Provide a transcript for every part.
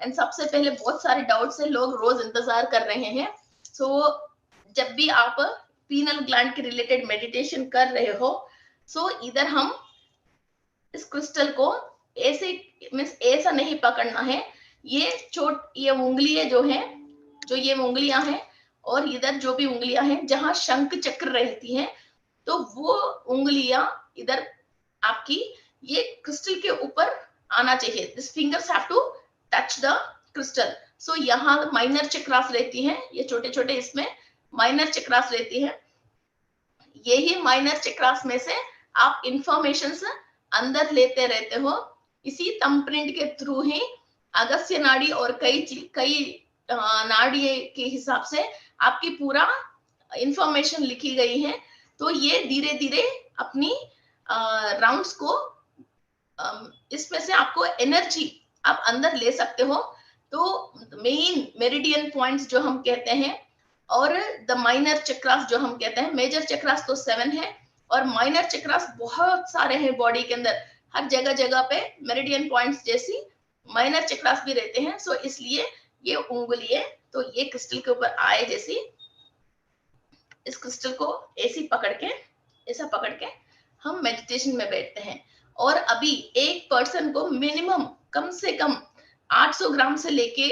And सबसे पहले बहुत सारे डाउट से लोग रोज इंतजार कर रहे हैं। सो जब भी आप पीनल ग्लैंड के रिलेटेड मेडिटेशन कर रहे हो, सो इधर हम इस क्रिस्टल को ऐसे मीन्स ऐसा नहीं पकड़ना है, ये उंगलियां जो है, जो ये उंगलियां हैं और इधर जो भी उंगलियां हैं जहां शंख चक्र रहती हैं, तो वो उंगलियां इधर आपकी ये क्रिस्टल के ऊपर आना चाहिए। This fingers have to touch the crystal. So यहाँ माइनर चक्रास रहती हैं, ये छोटे छोटे इसमें माइनर चक्रास रहती है। यही माइनर चक्रास में से आप इंफॉर्मेशन अंदर लेते रहते हो। इसी थंबप्रिंट के थ्रू ही अगस्त्य नाड़ी और कई नाड़ी के हिसाब से आपकी पूरा इंफॉर्मेशन लिखी गई है। तो ये धीरे धीरे अपनी राउंड्स को इसमें से आपको एनर्जी आप अंदर ले सकते हो। तो मेन मेरिडियन पॉइंट्स जो हम कहते हैं और द माइनर चक्रास जो हम कहते हैं, मेजर चक्रास तो 7 है और माइनर चक्रास बहुत सारे हैं बॉडी के अंदर। हर जगह जगह पे मेरिडियन पॉइंट्स जैसी माइनर चक्रास भी रहते हैं। सो इसलिए ये उंगली है, तो ये क्रिस्टल के ऊपर आए जैसी इस क्रिस्टल को ऐसी पकड़ के, ऐसा पकड़ के हम मेडिटेशन में बैठते हैं। और अभी एक पर्सन को मिनिमम कम से कम 800 ग्राम से लेके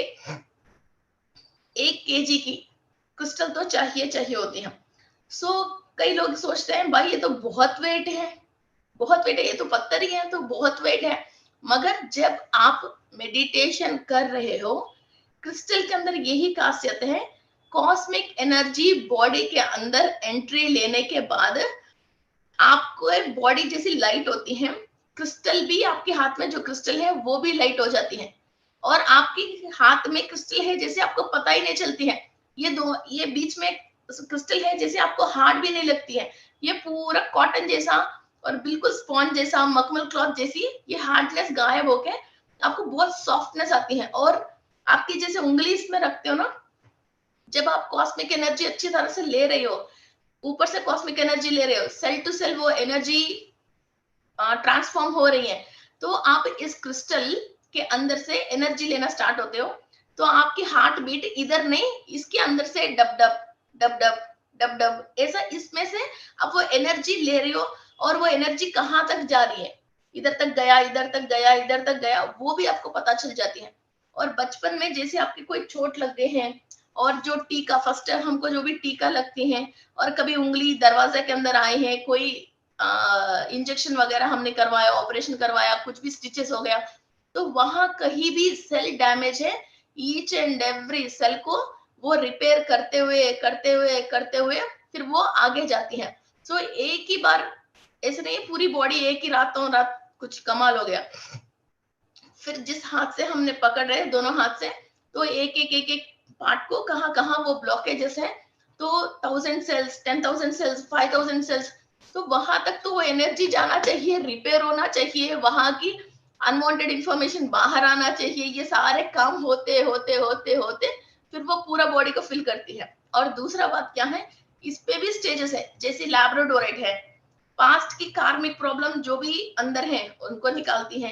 1 केजी की क्रिस्टल तो चाहिए होती है। सो कई लोग सोचते हैं भाई ये तो बहुत वेट है, बहुत वेट है, ये तो पत्थर ही है तो बहुत वेट है। मगर जब आप मेडिटेशन कर रहे हो, क्रिस्टल के अंदर यही खासियत है, कॉस्मिक एनर्जी बॉडी के अंदर एंट्री लेने के बाद आपको एक बॉडी जैसी लाइट होती है, क्रिस्टल भी आपके हाथ में जो क्रिस्टल है वो भी लाइट हो जाती है और आपके हाथ में क्रिस्टल है जैसे आपको पता ही नहीं चलती है। ये बीच में क्रिस्टल है जैसे आपको हार्ड भी नहीं लगती है। ये पूरा कॉटन जैसा और बिल्कुल स्पॉन्ज जैसा, मखमल क्लॉथ जैसी ये हार्डनेस गायब होके आपको बहुत सॉफ्टनेस आती है। और आपकी जैसे उंगली इसमें रखते हो ना, जब आप कॉस्मिक एनर्जी अच्छी तरह से ले रहे हो, ऊपर से कॉस्मिक एनर्जी ले रहे हो, सेल टू सेल वो एनर्जी ट्रांसफॉर्म हो रही है, तो आप इस क्रिस्टल के अंदर से एनर्जी लेना स्टार्ट होते हो। तो आपकी हार्ट बीट इधर नहीं, इसके अंदर से dub dub dub dub dub dub ऐसा इसमें से आप वो एनर्जी ले रही हो। और वो एनर्जी कहाँ तक जा रही है, इधर तक गया, इधर तक गया, इधर तक गया, वो भी आपको पता चल जाती है। और बचपन में जैसे आपकी कोई चोट लग गए हैं और जो टीका फर्स्ट हमको जो भी टीका लगती है, और कभी उंगली दरवाजे के अंदर आए हैं, कोई इंजेक्शन वगैरह हमने करवाया, ऑपरेशन करवाया, कुछ भी स्टिचेस हो गया, तो वहां कहीं भी सेल डैमेज है, ईच एंड एवरी सेल को वो रिपेयर करते हुए करते हुए करते हुए फिर वो आगे जाती है। सो एक ही बार ऐसे नहीं, पूरी बॉडी एक ही रातों रात कुछ कमाल हो गया। फिर जिस हाथ से हमने पकड़ रहे दोनों हाथ से, तो एक एक एक एक पार्ट को कहाँ कहाँ वो ब्लॉकेजेस है, तो 1000 सेल्स, 10,000 सेल्स, 5,000 सेल्स, तो वहां तक तो वो एनर्जी जाना चाहिए, रिपेयर होना चाहिए, वहां की अनवांटेड इंफॉर्मेशन बाहर आना चाहिए। ये सारे काम होते होते होते होते फिर वो पूरा बॉडी को फिल करती है। और दूसरा बात क्या है, इस पे भी स्टेजेस है, जैसे लैब्राडोराइट है, पास्ट की कार्मिक प्रॉब्लम जो भी अंदर है उनको निकालती है।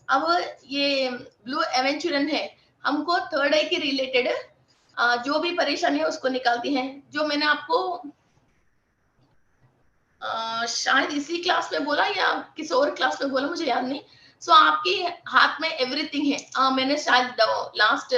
अब ये ब्लू एवेंचुरन है, हमको थर्ड आई के रिलेटेड जो भी परेशानी है उसको निकालती है। जो मैंने आपको शायद इसी क्लास में बोला या किसी और क्लास में बोला, मुझे याद नहीं। सो आपके हाथ में एवरीथिंग है, मैंने शायद last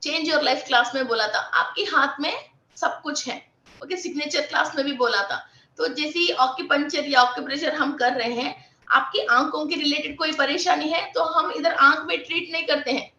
change your life class में बोला था, आपके हाथ में सब कुछ है। ओके, सिग्नेचर क्लास में भी बोला था। तो जैसी ऑक्यूपंचर या ऑक्यूप्रेशर हम कर रहे हैं, आपकी आंखों के रिलेटेड कोई परेशानी है तो हम इधर आंख में ट्रीट नहीं करते हैं,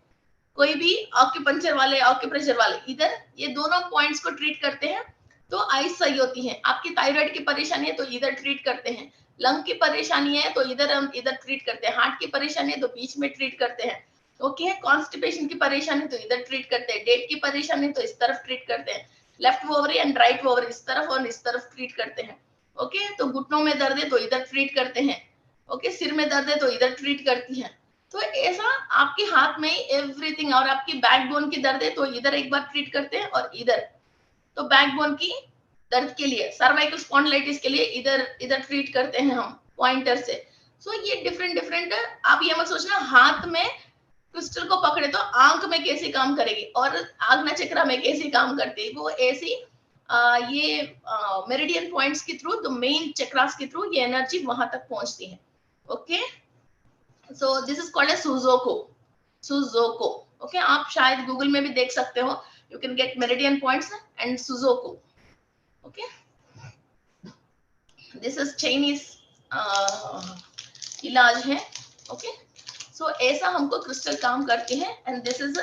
कोई भी ऑक्यूपंचर वाले ऑक्यूप्रेशर वाले इधर ये दोनों पॉइंट्स को ट्रीट करते हैं, तो आईज सही होती है। आपकी थायराइड की परेशानी है तो इधर ट्रीट करते हैं, लंग की परेशानी है तो इधर हम इधर ट्रीट करते हैं, हार्ट की परेशानी है तो बीच में ट्रीट करते हैं। ओके, कॉन्स्टिपेशन की परेशानी तो इधर ट्रीट करते हैं, डेट की परेशानी तो इस तरफ ट्रीट करते हैं, left ovary and right ovary इस तरफ और इस तरफ ट्रीट करते हैं। ओके, तो घुटनों में दर्द है तो इधर ट्रीट करते हैं। ओके, सिर में दर्द है तो इधर ट्रीट करती है। तो ऐसा आपके हाथ में एवरीथिंग। और आपकी बैकबोन की दर्द है तो इधर एक बार ट्रीट करते हैं और इधर, तो बैकबोन की दर्द के लिए, सर्वाइकल स्पॉन्डिलाइटिस के लिए इधर इधर ट्रीट करते हैं हम पॉइंटर से। सो ये डिफरेंट डिफरेंट, आप ये मत सोचना हाथ में क्रिस्टल को पकड़े तो आंख में कैसे काम करेगी और आग्ना चक्र में कैसे काम करती है, वो ऐसी ये मेरिडियन पॉइंट्स के थ्रू, द मेन चक्रास के थ्रू ये एनर्जी वहां तक पहुंचती है. Okay, so this is called as Sujok. Sujok, okay, आप शायद गूगल में भी देख सकते हो. You can get meridian points and Sujok. Okay, this is Chinese इलाज है. ओके, सो ऐसा हमको क्रिस्टल काम करते हैं. And this is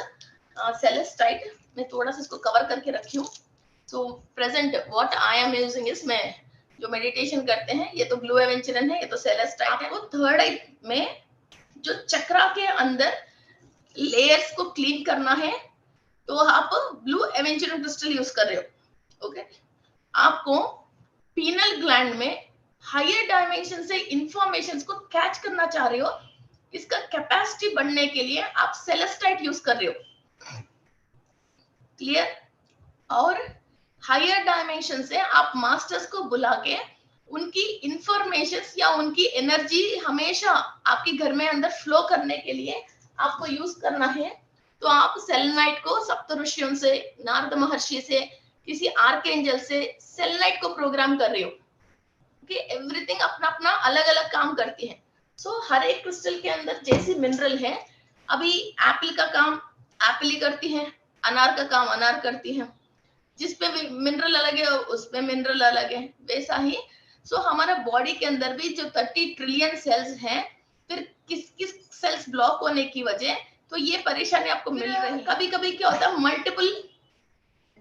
celestite. मैं थोड़ा सा इसको कवर करके रखी हूँ. So present what I am using is, मैं जो मेडिटेशन करते हैं, ये तो ब्लू एवेंचुरन है, ये तो सेलेस्टाइट है. वो थर्ड आई में जो चक्रा के अंदर लेयर्स को क्लीन करना है, तो आप ब्लू एवेंचुरन क्रिस्टल यूज कर रहे हो. ओके, आपको पीनल ग्लैंड में हायर डायमेंशन से इंफॉर्मेशन को कैच करना चाह रहे हो, इसका कैपेसिटी बढ़ने के लिए आप सेलेस्टाइट यूज कर रहे हो. क्लियर? और हायर डायमेंशन से आप मास्टर्स को बुला के उनकी इंफॉर्मेशन या उनकी एनर्जी हमेशा आपके घर में अंदर फ्लो करने के लिए आपको यूज करना है. तो आप सेलेनाइट को सप्त ऋषियों से, नारद महर्षि से, किसी आर्कएंजल से सेलेनाइट को प्रोग्राम कर रहे हो. ओके, एवरीथिंग अपना अपना अलग अलग काम करती है. सो हर एक क्रिस्टल के अंदर जैसी मिनरल है, अभी एप्पल का काम एप्पल ही करती है, अनार का काम अनार करती है, जिसपे मिनरल अलग है उसपे मिनरल अलग है, वैसा ही. सो हमारा बॉडी के अंदर भी जो 30 ट्रिलियन सेल्स हैं, फिर किस किस सेल्स ब्लॉक होने की वजह, तो ये परेशानी आपको मिल रही है. कभी कभी क्या होता है, मल्टीपल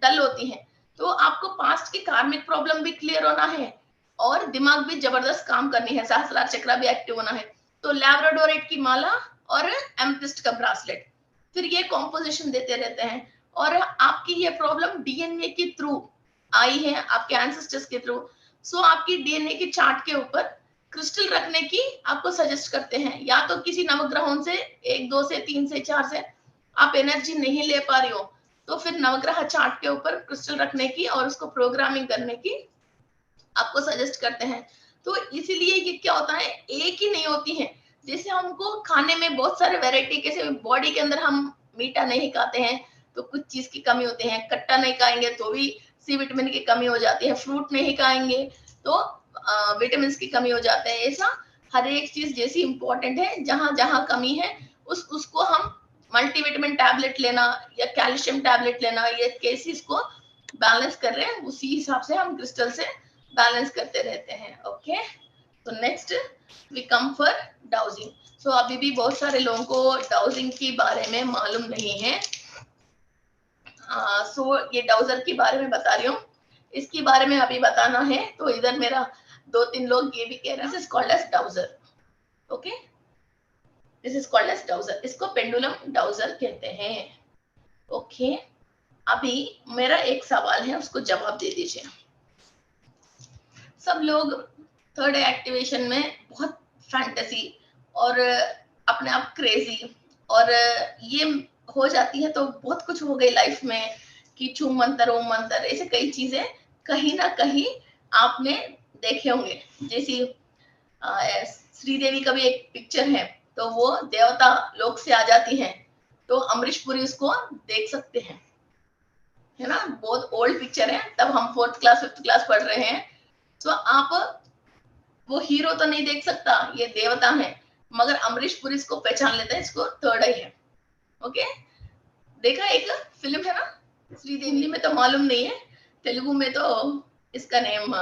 डल होती है, तो आपको पास्ट की कार्मिक प्रॉब्लम भी क्लियर होना है और दिमाग भी जबरदस्त काम करनी है, सहस्त्रार चक्र भी एक्टिव होना है. तो लैब्राडोरेट की माला और एमथिस्ट का ब्रासलेट, फिर ये कॉम्पोजिशन देते रहते हैं. और आपकी ये प्रॉब्लम डीएनए के थ्रू आई है, आपके एंसेस्टर्स के थ्रू. सो आपकी डीएनए के चार्ट के ऊपर क्रिस्टल रखने की आपको सजेस्ट करते हैं. या तो किसी नवग्रहों से 1, 2 से 3 से 4 से आप एनर्जी नहीं ले पा रही हो, तो फिर नवग्रह चार्ट के ऊपर क्रिस्टल रखने की और उसको प्रोग्रामिंग करने की आपको सजेस्ट करते हैं. तो इसीलिए ये क्या होता है, एक ही नहीं होती है. जैसे हमको खाने में बहुत सारे वैरायटी, कैसे बॉडी के अंदर हम मीठा नहीं खाते हैं तो कुछ चीज की कमी होती है, खट्टा नहीं खाएंगे तो भी सी विटामिन की कमी हो जाती है, फ्रूट नहीं खाएंगे तो विटामिन की कमी हो जाते हैं. ऐसा हर एक चीज जैसी इंपॉर्टेंट है, जहां जहां कमी है उसको हम मल्टीविटामिन टैबलेट लेना या कैल्शियम टैबलेट लेना, ये केसेस को बैलेंस कर रहे हैं, उसी हिसाब से हम क्रिस्टल से बैलेंस करते रहते हैं. ओके, तो next we come for dowsing. So अभी भी बहुत सारे लोगों को डाउजिंग के बारे में मालूम नहीं है. सो ये डाउजर के बारे में बता रही हूँ, इसके बारे में अभी बताना है. तो इधर मेरा 2-3 लोग ये भी कह रहे हैं, this is called as dowser. Okay, this is called as dowser. इसको पेंडुलम डाउजर कहते हैं. ओके, अभी मेरा एक सवाल है, उसको जवाब दे दीजिए. सब लोग थर्ड एक्टिवेशन में बहुत फैंटेसी और अपने आप क्रेजी और ये हो जाती है, तो बहुत कुछ हो गई लाइफ में कि छू मंतर ओम मंतर, ऐसे कई चीजें कहीं ना कहीं आपने देखे होंगे. जैसी श्रीदेवी का भी एक पिक्चर है, तो वो देवता लोक से आ जाती हैं, तो अमरीश पुरी उसको देख सकते हैं, है ना. बहुत ओल्ड पिक्चर है, तब हम 4th क्लास 5th क्लास पढ़ रहे हैं. तो आप वो हीरो तो नहीं देख सकता, ये देवता है, मगर अमरीश पुरी इसको पहचान लेता है, इसको थर्ड आई है. ओके, देखा एक फिल्म है ना श्रीदेवी, हिंदी में तो मालूम नहीं है, तेलुगु में तो इसका name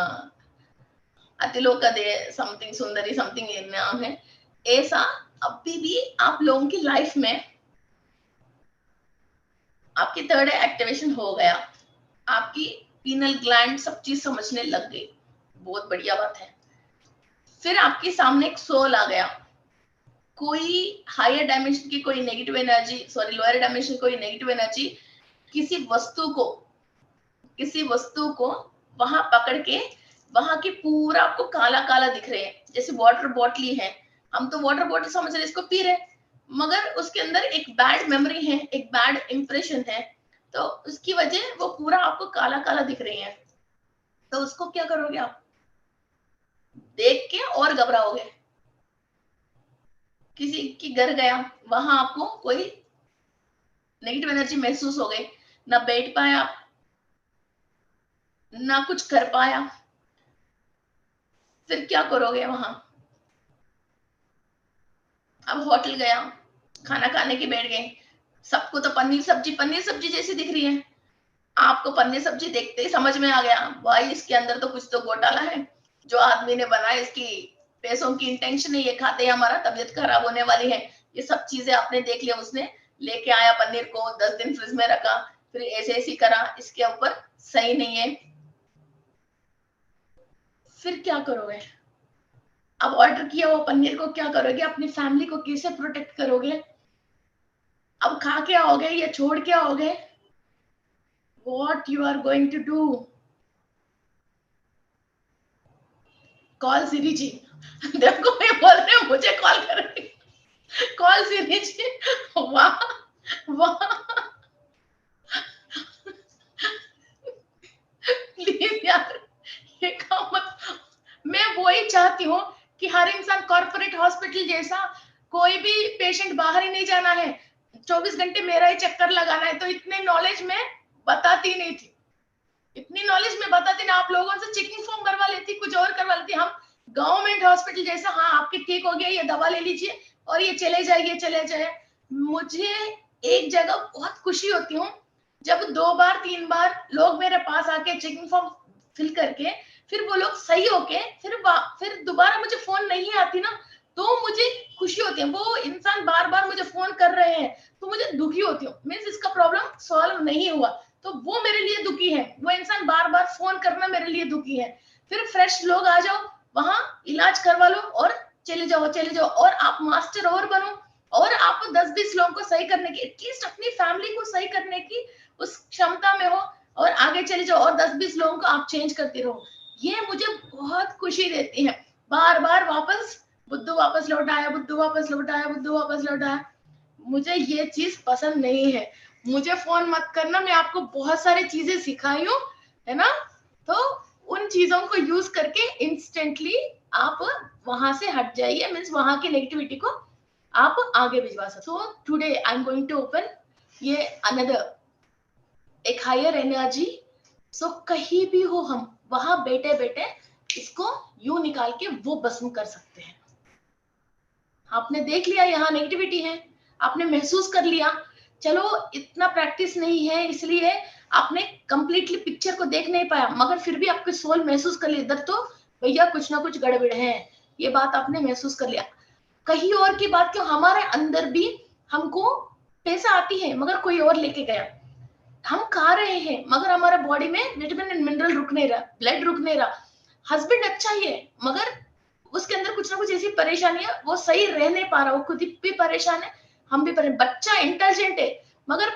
अतिलोका they something Sundari something ये नाम है. ऐसा अभी भी आप लोगों की लाइफ में आपकी थर्ड एक्टिवेशन हो गया, आपकी पीनल ग्लैंड सब चीज समझने लग गई, बहुत बढ़िया बात है. फिर आपके सामने एक सोल आ गया, कोई हायर डायमेंशन की कोई negative energy, sorry lower dimension कोई नेगेटिव एनर्जी किसी वस्तु को वहां पकड़ के, वहां के पूरा आपको काला काला दिख रहे हैं. जैसे वाटर बॉटल है, हम तो वाटर बॉटल समझ रहे इसको पी रहे, मगर उसके अंदर एक बैड मेमोरी है, एक बैड इंप्रेशन है, तो उसकी वजह वो पूरा आपको काला काला दिख रही है. तो उसको क्या करोगे आप, देख के और घबराओगे. किसी के घर गया, वहां आपको कोई नेगेटिव एनर्जी महसूस हो गई, ना बैठ पाया, ना कुछ कर पाया, फिर क्या करोगे वहां? अब होटल गया, खाना खाने के बैठ गए, सबको तो पनीर सब्जी जैसी दिख रही है, आपको पनीर सब्जी देखते ही समझ में आ गया भाई इसके अंदर तो कुछ तो घोटाला है, जो आदमी ने बनाया इसकी पैसों की इंटेंशन है, ये खाते ही हमारा तबीयत खराब होने वाली है। ये सब चीजें आपने देख लिया, उसने लेके आया पनीर को, 10 दिन फ्रिज में रखा, फिर ऐसे ऐसी करा, इसके ऊपर सही नहीं है, फिर क्या करोगे? अब ऑर्डर किया हुआ पनीर को क्या करोगे? अपनी फैमिली को कैसे प्रोटेक्ट करोगे? अब खा के आओगे या छोड़ के आओगे? What you are going to do? Call Siri ji. देखो मैं बोल रही हूँ मुझे कॉल कर रही, कॉल सिरी जी। वाह वाह, प्लीज यार ये काम मत। मैं वही चाहती हूँ कि हर इंसान कॉर्पोरेट हॉस्पिटल जैसा, कोई भी पेशेंट बाहर ही नहीं जाना है, 24 घंटे मेरा ही चक्कर लगाना है। तो इतने नॉलेज में बताती नहीं थी, इतनी नॉलेज में बताती ना, आप लोगों से चेकिंग फॉर्म करवा लेती, कुछ और करवा लेती। हम गवर्नमेंट हॉस्पिटल जैसा, हाँ आपकी ठीक हो गया, ये दवा ले लीजिए और ये चले जाइए चले जाए। मुझे एक जगह बहुत खुशी होती हूँ जब 2 बार 3 बार लोग मेरे पास आके चेकिंग फॉर्म फिल करके, फिर वो लोग सही होके फिर दोबारा मुझे फोन नहीं आती ना, तो मुझे खुशी होती है। वो इंसान बार बार मुझे फोन कर रहे हैं तो मुझे दुखी होती हूँ, मीन्स इसका प्रॉब्लम सॉल्व नहीं हुआ, तो वो मेरे लिए दुखी है। वो इंसान बार बार फोन करना मेरे लिए दुखी है। फिर फ्रेश लोग आ जाओ, वहां इलाज करवा लो और चले जाओ, और आप मास्टर और बनो, और आप 10-20 लोगों को सही करने की, एटलीस्ट अपनी फैमिली को सही करने की उस क्षमता में हो, और आगे चले जाओ और 10-20 लोगों को आप चेंज करते रहो। ये मुझे बहुत खुशी देती है। बार बार वापस बुद्धू वापस लौट आया, बुद्धू वापस लौट आया, बुद्धू वापस लौट आया, मुझे ये चीज पसंद नहीं है। मुझे फोन मत करना, मैं आपको बहुत सारी चीजें सिखाई हूँ, है ना? तो उन चीजों को यूज करके इंस्टेंटली आप वहां से हट जाइए, मीन्स वहां की नेगेटिविटी को आप आगे भिजवा सकते। So today I am going to open ये अनदर एक हायर एनर्जी। सो कहीं भी हो हम, वहां बैठे बैठे इसको यूं निकाल के वो भस्म कर सकते हैं। आपने देख लिया यहाँ नेगेटिविटी है, आपने महसूस कर लिया, चलो इतना प्रैक्टिस नहीं है इसलिए आपने कंप्लीटली पिक्चर को देख नहीं पाया, मगर फिर भी आपके सोल महसूस कर लिया, इधर तो भैया कुछ ना कुछ गड़बड़ है, ये बात आपने महसूस कर लिया। कहीं और की बात क्यों, हमारे अंदर भी हमको पैसा आती है मगर कोई और लेके गया, हम खा रहे हैं मगर हमारे बॉडी में विटामिन एंड मिनरल रुक नहीं रहा, ब्लड रुक नहीं रहा, हस्बैंड अच्छा ही है मगर उसके अंदर कुछ ना कुछ ऐसी परेशानी है, वो सही रह नहीं पा रहा, वो खुद भी परेशान है, हम भी परेशान। बच्चा इंटेलिजेंट है मगर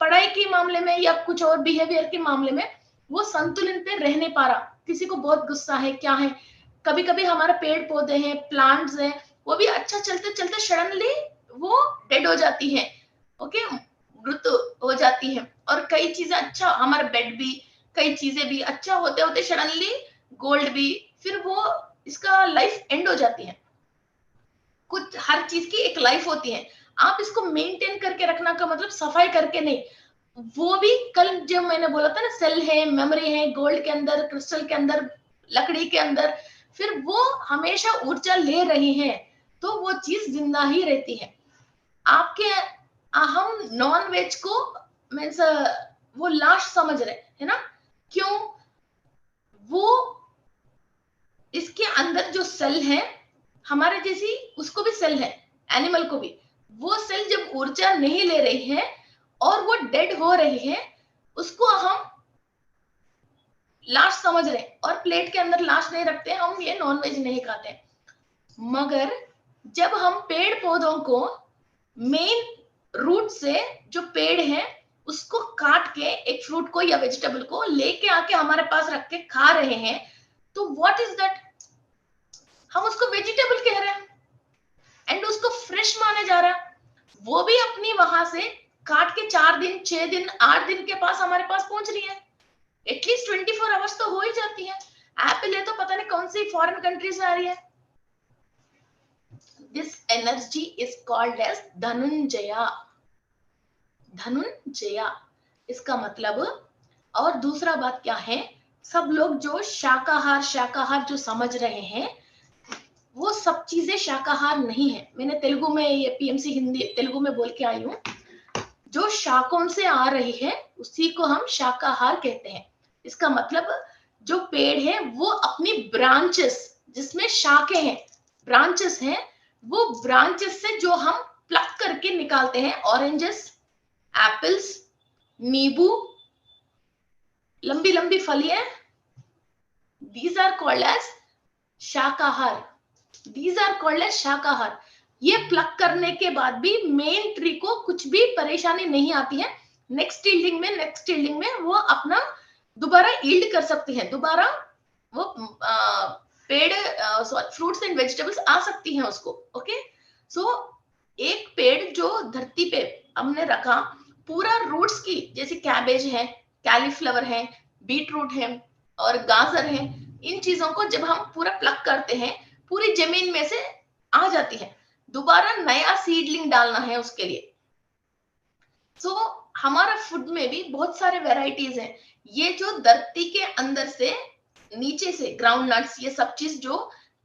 पढ़ाई के मामले में या कुछ और बिहेवियर के मामले में वो संतुलन पे रह नहीं पा रहा, किसी को बहुत गुस्सा है, क्या है। कभी कभी हमारे पेड़ पौधे हैं, प्लांट्स हैं, वो भी अच्छा चलते चलते सडनली वो डेड हो जाती है, ओके, मृत्यु हो जाती है। और कई चीजें अच्छा, हमारा बेड भी, कई चीजें भी अच्छा होते होते सडनली गोल्ड भी, फिर वो इसका लाइफ एंड हो जाती है। कुछ हर चीज की एक लाइफ होती है, आप इसको मेंटेन करके रखना का मतलब सफाई करके नहीं। वो भी कल जो मैंने बोला था ना, सेल है, मेमोरी है, गोल्ड के अंदर, क्रिस्टल के अंदर, लकड़ी के अंदर, फिर वो हमेशा ऊर्जा ले रही है, तो वो चीज जिंदा ही रहती है। आपके हम नॉन वेज को मीन्स वो लाश समझ रहे है ना, क्यों? वो इसके अंदर जो सेल है हमारे जैसी, उसको भी सेल है, एनिमल को भी, वो सेल जब ऊर्जा नहीं ले रही है और वो डेड हो रही है, उसको हम लाश समझ रहे हैं, और प्लेट के अंदर लाश नहीं रखते, हम ये नॉनवेज नहीं खाते। मगर जब हम पेड़ पौधों को मेन रूट से, जो पेड़ है उसको काट के एक फ्रूट को या वेजिटेबल को लेके आके हमारे पास रख के खा रहे हैं, तो व्हाट इज दैट? हम उसको वेजिटेबल कह रहे हैं एंड उसको फ्रेश माने जा रहा है। वो भी अपनी वहां से काट के 4 दिन 6 दिन 8 दिन के पास हमारे पास पहुंच रही है, एटलीस्ट 24 आवर्स तो हो ही जाती है। एप्पल है तो पता नहीं कौन सी फॉरेन कंट्री से आ रही है। This energy is called as Dhananjaya. Dhananjaya इसका मतलब। और दूसरा बात क्या है, सब लोग जो शाकाहार जो समझ रहे हैं वो सब चीजें शाकाहार नहीं है। मैंने तेलुगु में ये पीएमसी हिंदी तेलुगु में बोल के आई हूँ। जो शाकों से आ रही है उसी को हम शाकाहार कहते हैं। इसका मतलब जो पेड़ है वो अपनी ब्रांचेस, जिसमें शाखें हैं, ब्रांचेस हैं, वो ब्रांचेस से जो हम प्लक करके निकालते हैं, ऑरेंजेस, एप्पल्स, नींबू, लंबी लंबी फलियां, these are called as शाकाहार। These are called as शाकाहार। ये प्लक करने के बाद भी मेन ट्री को कुछ भी परेशानी नहीं आती है। नेक्स्ट यील्डिंग में वो अपना दोबारा यील्ड कर सकते हैं, दोबारा वो पेड़ फ्रूट्स एंड वेजिटेबल्स आ सकती हैं उसको। ओके, सो एक पेड़ जो धरती पे हमने रखा, पूरा रूट्स की, जैसे कैबेज है, कैलीफ्लावर है, बीटरूट है और गाजर है, इन चीजों को जब हम पूरा प्लक करते हैं पूरी जमीन में से आ जाती है, दोबारा नया सीडलिंग डालना है उसके लिए। सो हमारा फूड में भी बहुत सारे वेराइटीज हैं। ये जो धरती के अंदर से नीचे से ग्राउंड नट्स, ये सब चीज जो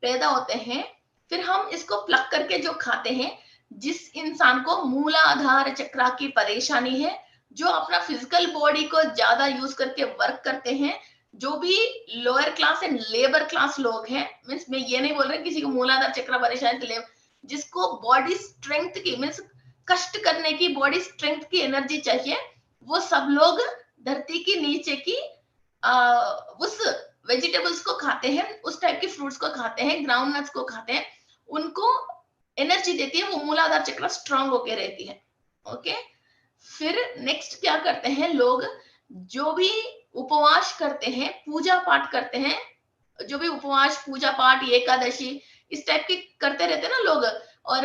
पैदा होते हैं, फिर हम इसको प्लक करके जो खाते हैं, जिस इंसान को मूलाधार चक्र की परेशानी है, जो अपना फिजिकल बॉडी को ज्यादा यूज करके वर्क करते हैं, जो भी lower class and labour class लोग हैं, मीन्स मैं ये नहीं बोल रही किसी को मूलाधार चक्र परेशानी, जिसको बॉडी स्ट्रेंथ की, मीन्स कष्ट करने की, बॉडी स्ट्रेंथ की एनर्जी चाहिए, वो सब लोग धरती की नीचे की उस वेजिटेबल्स को खाते हैं, उस टाइप के फ्रूट्स को खाते हैं, ग्राउंड नट्स को खाते हैं, उनको एनर्जी देती है, वो मूलाधार चक्र स्ट्रांग होके रहती है। ओके, फिर नेक्स्ट क्या करते हैं लोग, जो भी उपवास करते हैं, पूजा पाठ करते हैं, जो भी उपवास, पूजा पाठ, एकादशी इस टाइप के करते रहते हैं ना लोग, और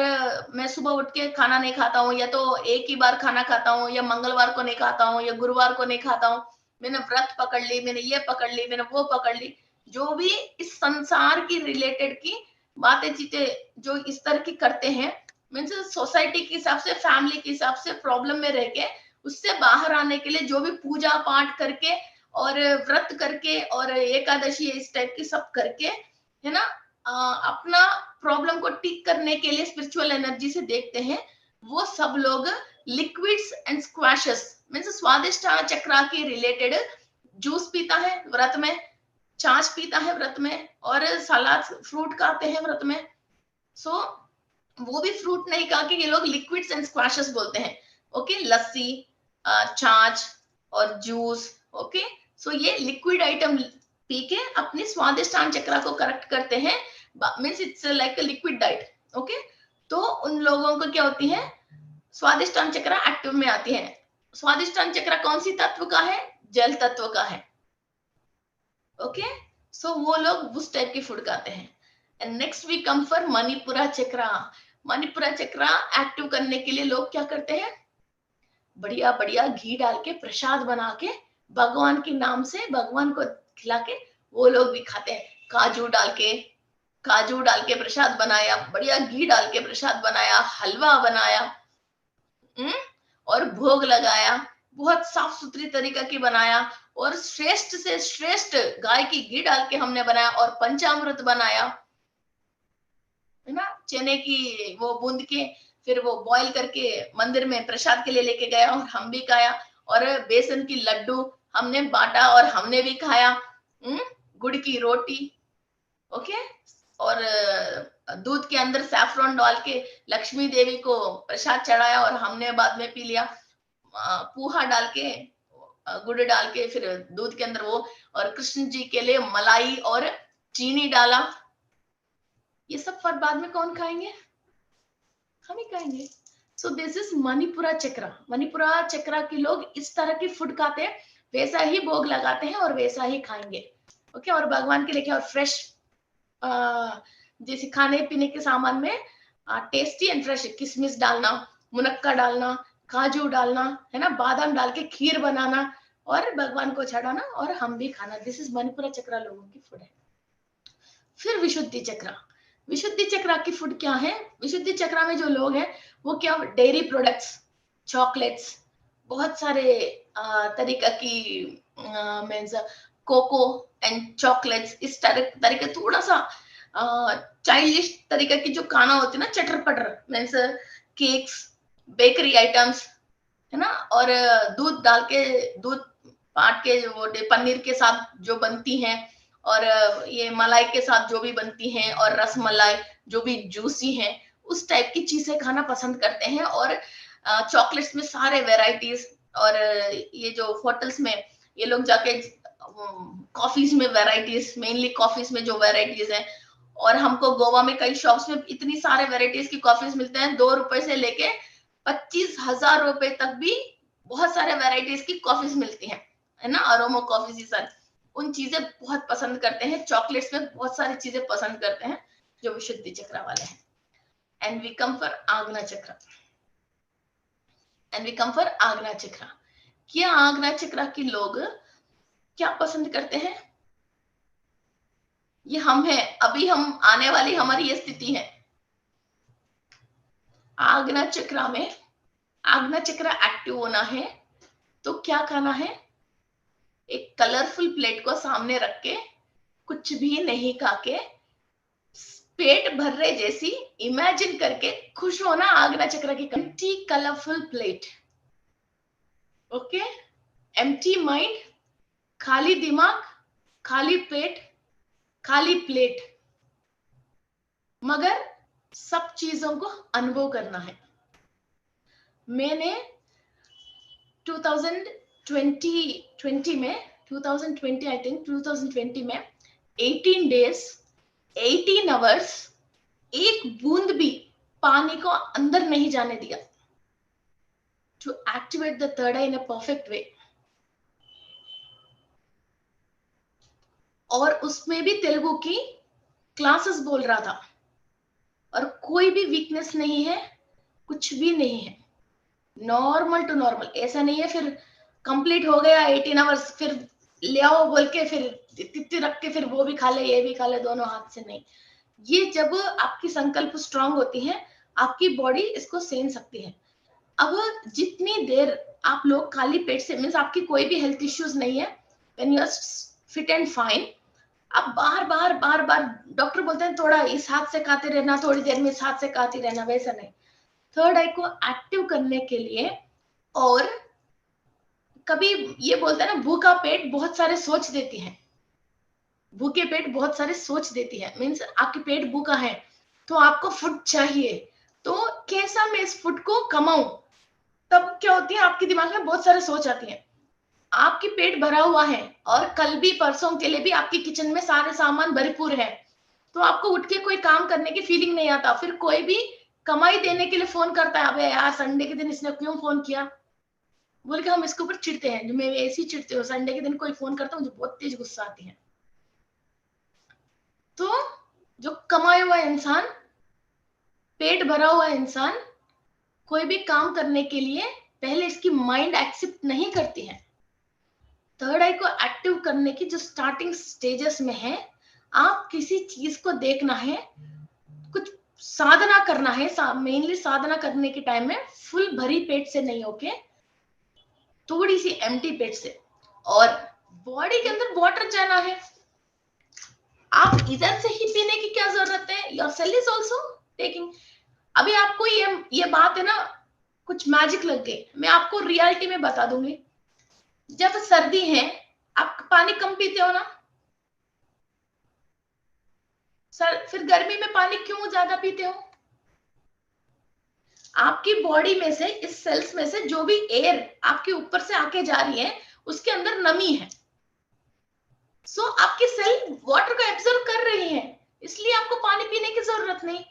मैं सुबह उठ के खाना नहीं खाता हूँ, या तो एक ही बार खाना खाता हूँ, या मंगलवार को नहीं खाता हूँ, या गुरुवार को नहीं खाता हूँ, मैंने व्रत पकड़ ली, मैंने ये पकड़ ली, मैंने वो पकड़ ली, जो भी इस संसार की रिलेटेड की बातें चीजें जो इस तरह की करते हैं, मीन्स सोसाइटी के हिसाब से, फैमिली के हिसाब से प्रॉब्लम में रह के उससे बाहर आने के लिए जो भी पूजा पाठ करके और व्रत करके और एकादशी इस टाइप की सब करके, है ना, अपना प्रॉब्लम को ठीक करने के लिए स्पिरिचुअल एनर्जी से देखते हैं, वो सब लोग लिक्विड्स एंड स्क्वैशेस, मीन्स स्वादिष्ट चक्र के रिलेटेड जूस पीता है व्रत में, छाछ पीता है व्रत में, और सलाद फ्रूट खाते हैं व्रत में। सो वो भी फ्रूट नहीं खा के ये लोग लिक्विड्स एंड स्क्वैशेस बोलते हैं। ओके, लस्सी, छाछ और जूस। ओके, सो ये लिक्विड आइटम पी के अपनी स्वादिष्टान चक्र को करेक्ट करते हैं, means it's like a liquid diet. Okay, तो उन लोगों को क्या होती है, स्वादिष्टान चक्र एक्टिव में आती है। स्वादिष्टान चक्र कौन सी तत्व का है, जल तत्व का है। ओके, सो वो लोग उस टाइप की फूड खाते हैं। And next we come for Manipura chakra. Manipura चक्र एक्टिव करने के लिए लोग क्या करते हैं, बढ़िया बढ़िया घी डाल के प्रसाद बना के भगवान के नाम से भगवान को खिला के वो लोग भी खाते हैं। काजू डाल के प्रसाद बनाया, बढ़िया घी डाल के प्रसाद बनाया, हलवा बनाया, और भोग लगाया, बहुत साफ सुथरी तरीका की बनाया, और श्रेष्ठ से श्रेष्ठ गाय की घी डाल के हमने बनाया, और पंचामृत बनाया, है ना, चने की वो बूंद के फिर वो बॉईल करके मंदिर में प्रसाद के लिए लेके गया, और हम भी खाया, और बेसन की लड्डू हमने बांटा और हमने भी खाया, गुड़ की रोटी। ओके, और दूध के अंदर सैफरन डाल के लक्ष्मी देवी को प्रसाद चढ़ाया और हमने बाद में पी लिया। पूहा डाल के, गुड़ डाल के, फिर दूध के अंदर वो, और कृष्ण जी के लिए मलाई और चीनी डाला। ये सब फिर बाद में कौन खाएंगे, हम ही खाएंगे। सो दिस इज मणिपुरा चक्र। मणिपुरा चक्र के लोग इस तरह की फूड खाते हैं, वैसा ही भोग लगाते हैं और वैसा ही खाएंगे। ओके, और भगवान के लिए क्या, और फ्रेश जैसे खाने पीने के सामान में टेस्टी एंड फ्रेश किशमिश डालना, मुनक्का डालना, काजू डालना, है ना, बादाम डाल के खीर बनाना और भगवान को चढ़ाना और हम भी खाना। दिस इज मणिपुरा चक्र लोगों की फूड है। फिर विशुद्धि चक्र। विशुद्धि चक्रा की फूड क्या है? विशुद्धि चक्रा में जो लोग हैं वो क्या, डेयरी प्रोडक्ट्स, चॉकलेट्स, बहुत सारे तरीका की मीन्स कोको एंड चॉकलेट्स, इस तरीके थोड़ा सा चाइल्डिश तरीके की जो खाना होती है ना, चटर पटर, मीन्स केक्स, बेकरी आइटम्स, है ना, और दूध डाल के, दूध पाट के वो पनीर के साथ जो बनती हैं, और ये मलाई के साथ जो भी बनती हैं, और रस मलाई जो भी जूसी हैं, उस टाइप की चीजें खाना पसंद करते हैं। और चॉकलेट्स में सारे वेराइटीज, और ये जो होटल्स में ये लोग जाके कॉफीज में वेराइटीज, मेनली कॉफीज में जो वेराइटीज है, और हमको गोवा में कई शॉप्स में इतनी सारे वेराइटीज की कॉफीज मिलते हैं, 2 रुपए से लेके 25,000 रुपए तक भी बहुत सारे वेराइटीज की कॉफीज मिलती हैं, है ना, अरोमा कॉफीज, ये सारी उन चीजें बहुत पसंद करते हैं। चॉकलेट्स में बहुत सारी चीजें पसंद करते हैं जो विशुद्धि चक्र वाले हैं। एंड वी कम फॉर आग्ना चक्र, एंड वी कम फॉर आग्ना चक्र। क्या आग्ना चक्र के लोग क्या पसंद करते हैं? ये हम हैं, अभी हम आने वाली हमारी ये स्थिति है। आग्ना चक्र में, आग्ना चक्र एक्टिव होना है तो क्या खाना है? एक कलरफुल प्लेट को सामने रख के, कुछ भी नहीं खा के, पेट भर रहे जैसी इमेजिन करके खुश होना आग्ना चक्र की। Empty colourful plate, okay, empty mind, खाली दिमाग, खाली पेट, खाली प्लेट, मगर सब चीजों को अनुभव करना है। मैंने 2020 में, 2020 आई थिंक 2020 में 18 डेज 18 आवर्स एक बूंद भी पानी को अंदर नहीं जाने दिया, to activate the third eye in a perfect way. और उसमें भी तेलुगु की क्लासेस बोल रहा था, और कोई भी वीकनेस नहीं है, कुछ भी नहीं है, नॉर्मल टू नॉर्मल। ऐसा नहीं है फिर कंप्लीट हो गया 18 आवर्स फिर ले आओ बोल के फिर तित्ती रख के फिर वो भी खा ले ये भी खा ले दोनों हाथ से, नहीं। ये जब आपकी संकल्प स्ट्रांग होती है, आपकी बॉडी इसको सहन सकती है। अब जितनी देर आप लोग खाली पेट से, मीन्स आपकी कोई भी हेल्थ इश्यूज नहीं है, when you are fit and fine, आप बार बार बार बार, डॉक्टर बोलते हैं थोड़ा इस हाथ से खाते रहना, थोड़ी देर में इस हाथ से खाती रहना, वैसा नहीं। थर्ड आई को एक्टिव करने के लिए, और कभी ये बोलते हैं ना, भूखा पेट बहुत सारे सोच देती है, भूखे पेट बहुत सारे सोच देती है, मीन्स आपके पेट भूखा है तो आपको फूड चाहिए, तो कैसा मैं इस फूड को कमाऊं, तब क्या होती है आपके दिमाग में बहुत सारे सोच आती हैं। आपकी पेट भरा हुआ है और कल भी परसों के लिए भी आपकी किचन में सारे सामान भरपूर है, तो आपको उठ के कोई काम करने की फीलिंग नहीं आता। फिर कोई भी कमाई देने के लिए फोन करता है, अबे यार संडे के दिन इसने क्यों फोन किया बोल के हम इसके ऊपर चिढ़ते हैं, जो मैं ऐसे ही चिढ़ते हो, संडे के दिन कोई फोन करता है मुझे बहुत तेज गुस्सा आती है। तो जो कमाया हुआ इंसान, पेट भरा हुआ इंसान, कोई भी काम करने के लिए पहले इसकी माइंड एक्सेप्ट नहीं करती है। थर्ड आई को एक्टिव करने की जो स्टार्टिंग स्टेजेस में है, आप किसी चीज को देखना है, कुछ साधना करना है, मेनली साधना करने के टाइम में फुल भरी पेट से नहीं होके थोड़ी सी एम्प्टी पेट से, और बॉडी के अंदर वाटर जाना है। आप इधर से ही पीने की क्या जरूरत है, your cell is also taking. अभी आपको ये बात है ना, कुछ मैजिक लग गई, मैं आपको रियलिटी में बता दूंगी। जब सर्दी है आप पानी कम पीते हो ना सर, फिर गर्मी में पानी क्यों ज्यादा पीते हो? आपकी बॉडी में से, इस सेल्स में से जो भी एयर आपके ऊपर से आके जा रही है उसके अंदर नमी है, सो आपकी सेल वाटर को एब्जॉर्ब कर रही है, इसलिए आपको पानी पीने की जरूरत नहीं।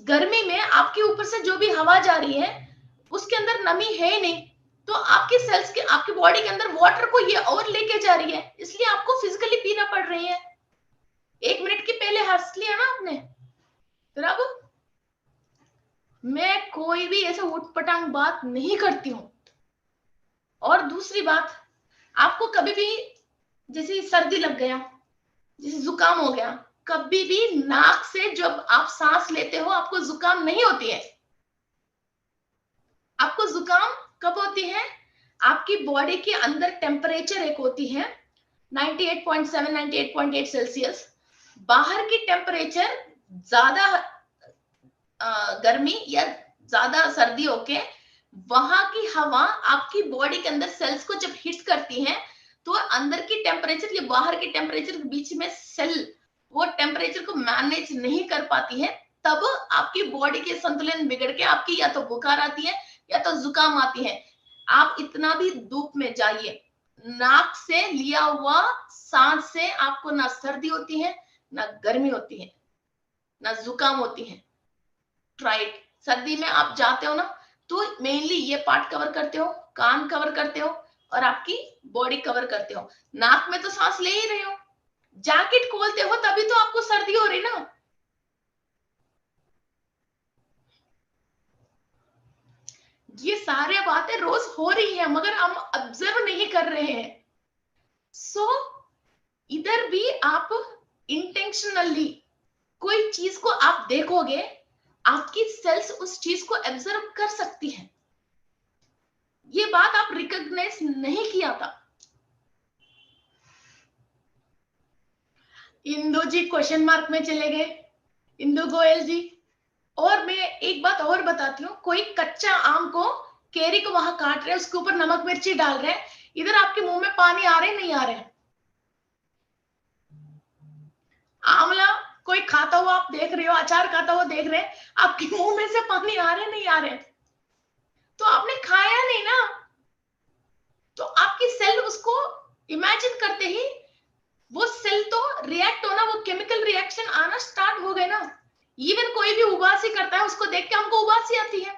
गर्मी में आपके ऊपर से जो भी हवा जा रही है उसके अंदर नमी है ही नहीं, तो आपकी सेल्स के, आपकी बॉडी के अंदर वाटर को ये और लेके जा रही है, इसलिए आपको फिजिकली पीना पड़ रही है। 1 मिनट के पहले हंस लिया ना आपने, फिर अब मैं कोई भी ऐसे उटपटांग बात नहीं करती हूँ। और दूसरी बात, आपको कभी भी जैसे सर्दी लग गया, जैसे जुकाम हो गया, कभी भी नाक से जब आप सांस लेते हो आपको जुकाम नहीं होती है। आपको जुकाम कब होती है? आपकी बॉडी के अंदर टेम्परेचर एक होती है 98.7 98.8 सेल्सियस, बाहर की टेम्परेचर ज्यादा गर्मी या ज्यादा सर्दी होके वहां की हवा आपकी बॉडी के अंदर सेल्स को जब हिट करती है तो अंदर की टेम्परेचर या बाहर की टेम्परेचर के बीच में सेल वो टेम्परेचर को मैनेज नहीं कर पाती है, तब आपकी बॉडी के संतुलन बिगड़ के आपकी या तो बुखार आती है या तो जुकाम आती है। आप इतना भी धूप में जाइए, नाक से लिया हुआ सांस से आपको ना सर्दी होती है ना गर्मी होती है ना जुकाम होती है। राइट, सर्दी में आप जाते हो ना तो मेनली ये पार्ट कवर करते हो, कान कवर करते हो और आपकी बॉडी कवर करते हो। नाक में तो सांस ले ही रहे हो, जैकेट खोलते हो तभी तो आपको सर्दी हो रही ना। ये सारे बातें रोज हो रही है मगर हम ऑब्जर्व नहीं कर रहे हैं। सो इधर भी आप इंटेंशनली कोई चीज को आप देखोगे, आपकी सेल्स उस चीज को एब्जर्व कर सकती है। ये बात आप रिकॉग्नाइज नहीं किया था। इंदु जी क्वेश्चन मार्क में चले गए, इंदु गोयल जी। और मैं एक बात और बताती हूँ, कोई कच्चा आम को, केरी को वहां काट रहे हैं, उसके ऊपर नमक मिर्ची डाल रहे हैं, इधर आपके मुंह में पानी आ रहे नहीं आ रहे? आंवला कोई खाता हुआ आप देख रहे हो, अचार खाता हुआ देख रहे हैं, आपके मुंह में से पानी आ रहे नहीं आ रहे? तो आपने खाया नहीं ना, तो आपकी सेल उसको इमेजिन करते ही वो सेल तो रिएक्ट होना, वो केमिकल रिएक्शन आना स्टार्ट हो गए ना। इवन कोई भी उबासी करता है उसको देख के हमको उबासी आती है,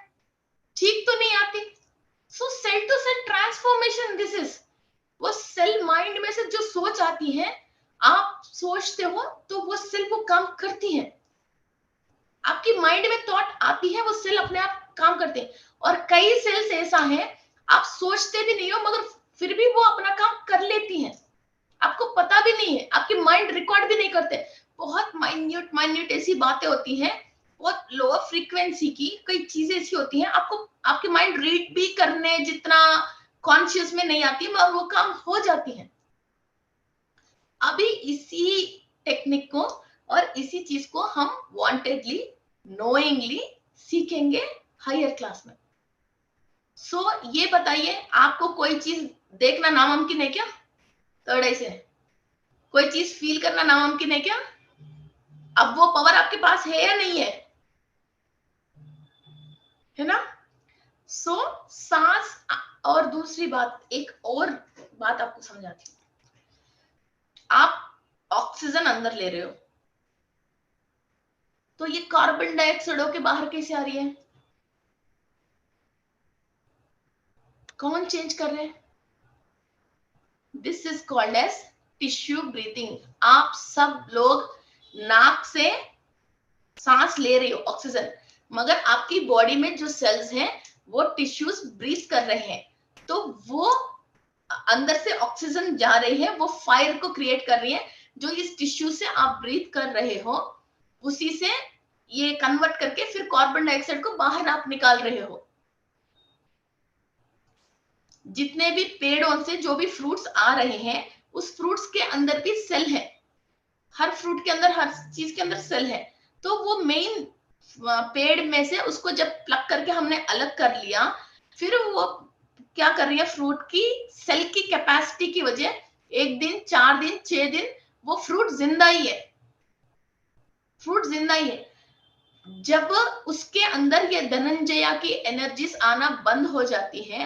ठीक तो नहीं आती। So cell to cell transformation, this is वो सेल माइंड में से जो सोच आती है, आप सोचते हो तो वो सेल वो काम करती है। आपकी माइंड में थॉट आती है, वो सेल अपने आप काम करते हैं। और कई सेल्स ऐसा है आप सोचते भी नहीं हो मगर फिर भी वो अपना काम कर लेती हैं, आपको पता भी नहीं है, आपकी माइंड रिकॉर्ड भी नहीं करते। बहुत माइन्यूट माइन्यूट ऐसी बातें होती हैं, बहुत लोअर फ्रीक्वेंसी की कई चीजें ऐसी होती हैं, आपको आपकी माइंड रीड भी करने जितना कॉन्शियस में नहीं आती मगर वो काम हो जाती है। अभी इसी टेक्निक को और इसी चीज को हम वांटेडली नोइंगली सीखेंगे हायर क्लास में। सो ये बताइए, आपको कोई चीज देखना नामुमकिन है क्या? थर्ड से कोई चीज फील करना नामुमकिन है क्या? अब वो पावर आपके पास है या नहीं है? है ना? सो सांस। और दूसरी बात, एक और बात आपको समझाती हूँ। आप ऑक्सीजन अंदर ले रहे हो तो ये कार्बन डाइऑक्साइड होके बाहर कैसे आ रही है? कौन चेंज कर रहे हैं? This is called as tissue breathing. आप सब लोग नाक से सांस ले रहे हो ऑक्सीजन, मगर आपकी बॉडी में जो सेल्स हैं वो टिश्यूज ब्रीथ कर रहे हैं, तो वो अंदर से ऑक्सीजन जा रही है, वो फायर को क्रिएट कर रही है, जो इस टिश्यू से आप ब्रीथ कर रहे हो उसी से ये कन्वर्ट करके फिर कार्बन डाइऑक्साइड को बाहर आप निकाल रहे हो। जितने भी पेड़ों से जो भी फ्रूट्स आ रहे हैं उस फ्रूट्स के अंदर भी सेल है, हर फ्रूट के अंदर हर चीज के अंदर सेल है। तो वो मेन पेड़ में से उसको जब प्लग करके हमने अलग कर लिया, फिर वो क्या कर रही है, फ्रूट की सेल की कैपेसिटी की वजह 1 दिन 4 दिन 6 दिन वो फ्रूट जिंदा ही है, फ्रूट जिंदा ही है। जब उसके अंदर ये धनंजया की एनर्जीज आना बंद हो जाती है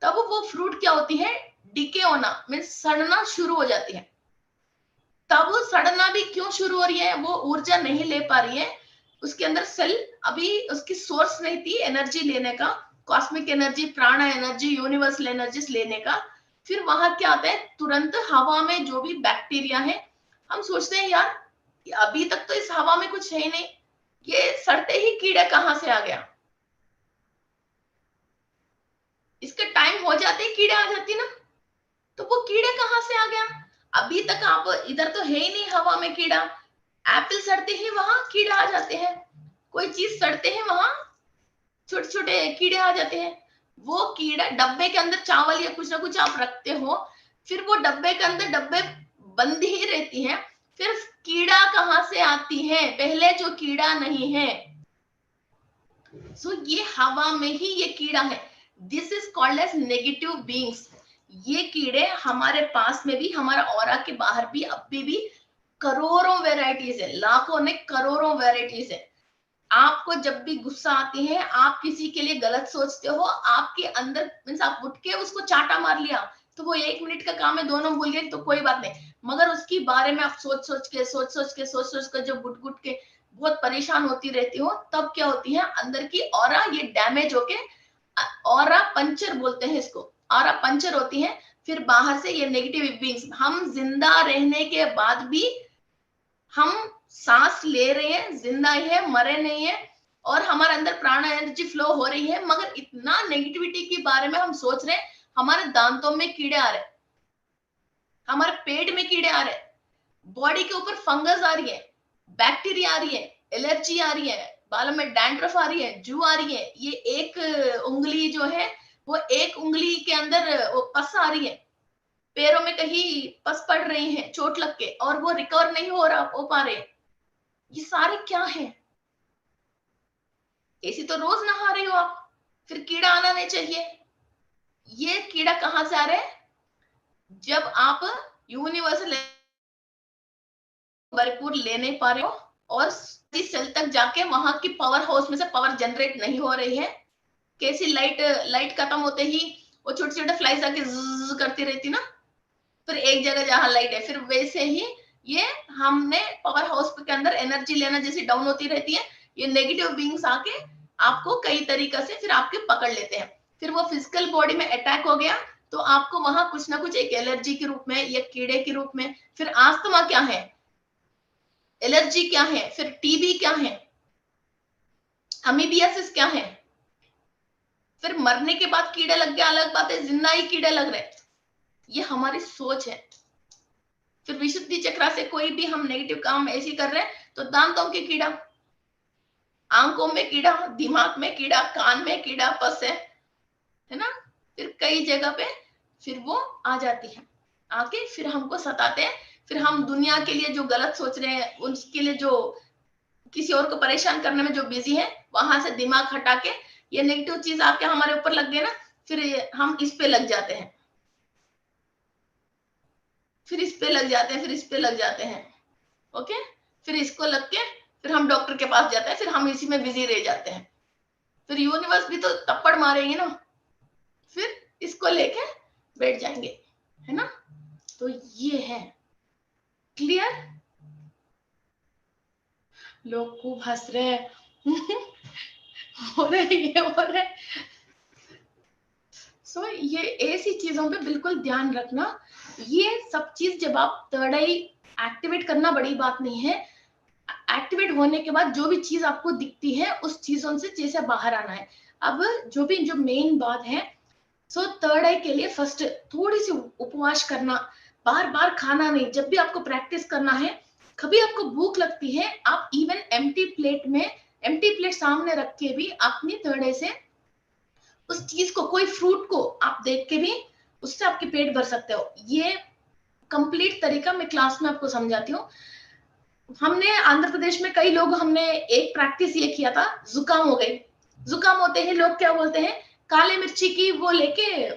तब वो फ्रूट क्या होती है, डिके होना मीन्स सड़ना शुरू हो जाती है। तब सड़ना भी क्यों शुरू हो रही है, वो ऊर्जा नहीं ले पा रही है, उसके अंदर सेल अभी उसकी सोर्स नहीं थी एनर्जी लेने का, कॉस्मिक एनर्जी, प्राणा एनर्जी, यूनिवर्सल एनर्जीज लेने का। फिर वहां क्या आता है, तुरंत हवा में जो भी बैक्टीरिया है, हम सोचते हैं यार अभी तक तो इस हवा में कुछ है ही नहीं, ये सड़ते ही कीड़ा कहां से आ गया, इसका टाइम हो जाते ही कीड़ा आ जाती ना, तो वो कीड़ा कहां से आ गया? अभी तक आप इधर तो है ही नहीं हवा में कीड़ा, एप्पल सड़ते ही वहां कीड़े आ जाते हैं, कोई चीज सड़ते हैं वहां छोटे छोटे कीड़े आ जाते हैं। वो कीड़ा डब्बे के अंदर चावल या कुछ ना कुछ आप रखते हो, फिर वो डब्बे के अंदर डब्बे बंद ही रहती है, फिर कीड़ा कहां से आती है, पहले जो कीड़ा नहीं है। सो ये हवा में ही ये कीड़ा है। This is called as negative beings. ये कीड़े हमारे पास में भी, हमारा ऑरा के बाहर भी अभी भी करोड़ों वेराइटीज है, लाखों ने करोड़ों वेराइटीज है। आपको जब भी गुस्सा आती है, आप किसी के लिए गलत सोचते हो, आपके अंदर मीन्स आप उठ के उसको चाटा मार लिया तो वो 1 मिनट का काम है, दोनों भूल गए तो कोई बात नहीं, मगर उसके बारे में आप सोच सोच के जो गुट गुट के बहुत परेशान होती रहती हो, तब क्या होती है अंदर की ऑरा ये डैमेज होके, ऑरा पंचर बोलते हैं इसको, ऑरा पंचर होती है। फिर बाहर से ये नेगेटिव बीइंग्स, हम जिंदा रहने के बाद भी हम सांस ले रहे हैं, जिंदा है, मरे नहीं है, और हमारे अंदर प्राण एनर्जी फ्लो हो रही है, मगर इतना नेगेटिविटी के बारे में हम सोच रहे हैं। हमारे दांतों में कीड़े आ रहे, हमारे पेट में कीड़े आ रहे, बॉडी के ऊपर फंगस आ रही है, बैक्टीरिया आ रही है, एलर्जी आ रही है, बालों में डैंड्रफ आ रही है, जू आ रही है, ये एक उंगली जो है वो एक उंगली के अंदर वो पस आ रही है, पैरों में कहीं पस पड़ रही है चोट लग के, और वो रिकवर नहीं हो पा रहे। ये सारे क्या है? ऐसी तो रोज नहा रही हो आप, फिर कीड़ा आना नहीं चाहिए। ये कीड़ा कहां से आ रहा है? जब आप यूनिवर्सल भरपूर ले नहीं पा रहे हो और सेल तक जाके वहां की पावर हाउस में से पावर जनरेट नहीं हो रही है। कैसी लाइट खत्म होते ही वो छोटे छोटे फ्लाइज आके करती रहती ना, फिर एक जगह जहां लाइट है, फिर वैसे ही ये हमने पावर हाउस के अंदर एनर्जी लेना जैसी डाउन होती रहती है, ये नेगेटिव बीइंग्स आके आपको कई तरीके से फिर आपके पकड़ लेते हैं। फिर वो फिजिकल बॉडी में अटैक हो गया तो आपको वहां कुछ ना कुछ एक एलर्जी के रूप में या कीड़े के रूप में, फिर आस्थमा क्या है, एलर्जी क्या है, फिर टीबी क्या है, अमीबियासिस क्या है, फिर मरने के बाद कीड़े लग गए अलग बात है, जिंदा ही कीड़े लग रहे, ये हमारी सोच है। फिर विशुद्धि चक्र से कोई भी हम नेगेटिव काम ऐसे कर रहे हैं तो दांतों के कीड़ा, आंखों में कीड़ा, दिमाग में कीड़ा, कान में कीड़ा पस है ना, फिर कई जगह पे फिर वो आ जाती है, आके फिर हमको सताते हैं। फिर हम दुनिया के लिए जो गलत सोच रहे हैं, उसके लिए जो किसी और को परेशान करने में जो बिजी है, वहां से दिमाग हटा के ये नेगेटिव चीज आके हमारे ऊपर लग गए ना, फिर हम इस पे लग जाते हैं, फिर इस पे लग जाते हैं, फिर इस पे लग जाते हैं। ओके, फिर इसको लग के फिर हम डॉक्टर के पास जाते हैं, फिर हम इसी में बिजी रह जाते हैं, फिर यूनिवर्स भी तो थप्पड़ मारेंगे ना, फिर इसको लेके बैठ जाएंगे, है ना। तो ये है क्लियर। लोग खूब हंस रहे हैं हो रहे ये हो रहे। सो ये ऐसी चीजों पे बिल्कुल ध्यान रखना। ये सब चीज जब आप थर्ड आई एक्टिवेट करना बड़ी बात नहीं है, एक्टिवेट होने के बाद जो भी चीज आपको दिखती है उस चीजों से जैसे बाहर आना है। अब जो मेन बात है, सो थर्ड आई के लिए फर्स्ट थोड़ी सी उपवास करना, बार बार खाना नहीं। जब भी आपको प्रैक्टिस करना है, कभी आपको भूख लगती है, आप इवन एम्प्टी प्लेट सामने रख के भी अपनी थर्ड आई से उस चीज को, कोई फ्रूट को आप देख के भी उससे आपके पेट भर सकते हो। ये कंप्लीट तरीका मैं क्लास में आपको समझाती हूँ। हमने आंध्र प्रदेश में कई लोग, हमने एक प्रैक्टिस ये किया था, जुकाम हो गई, जुकाम होते हैं लोग क्या बोलते हैं, काले मिर्ची की वो लेके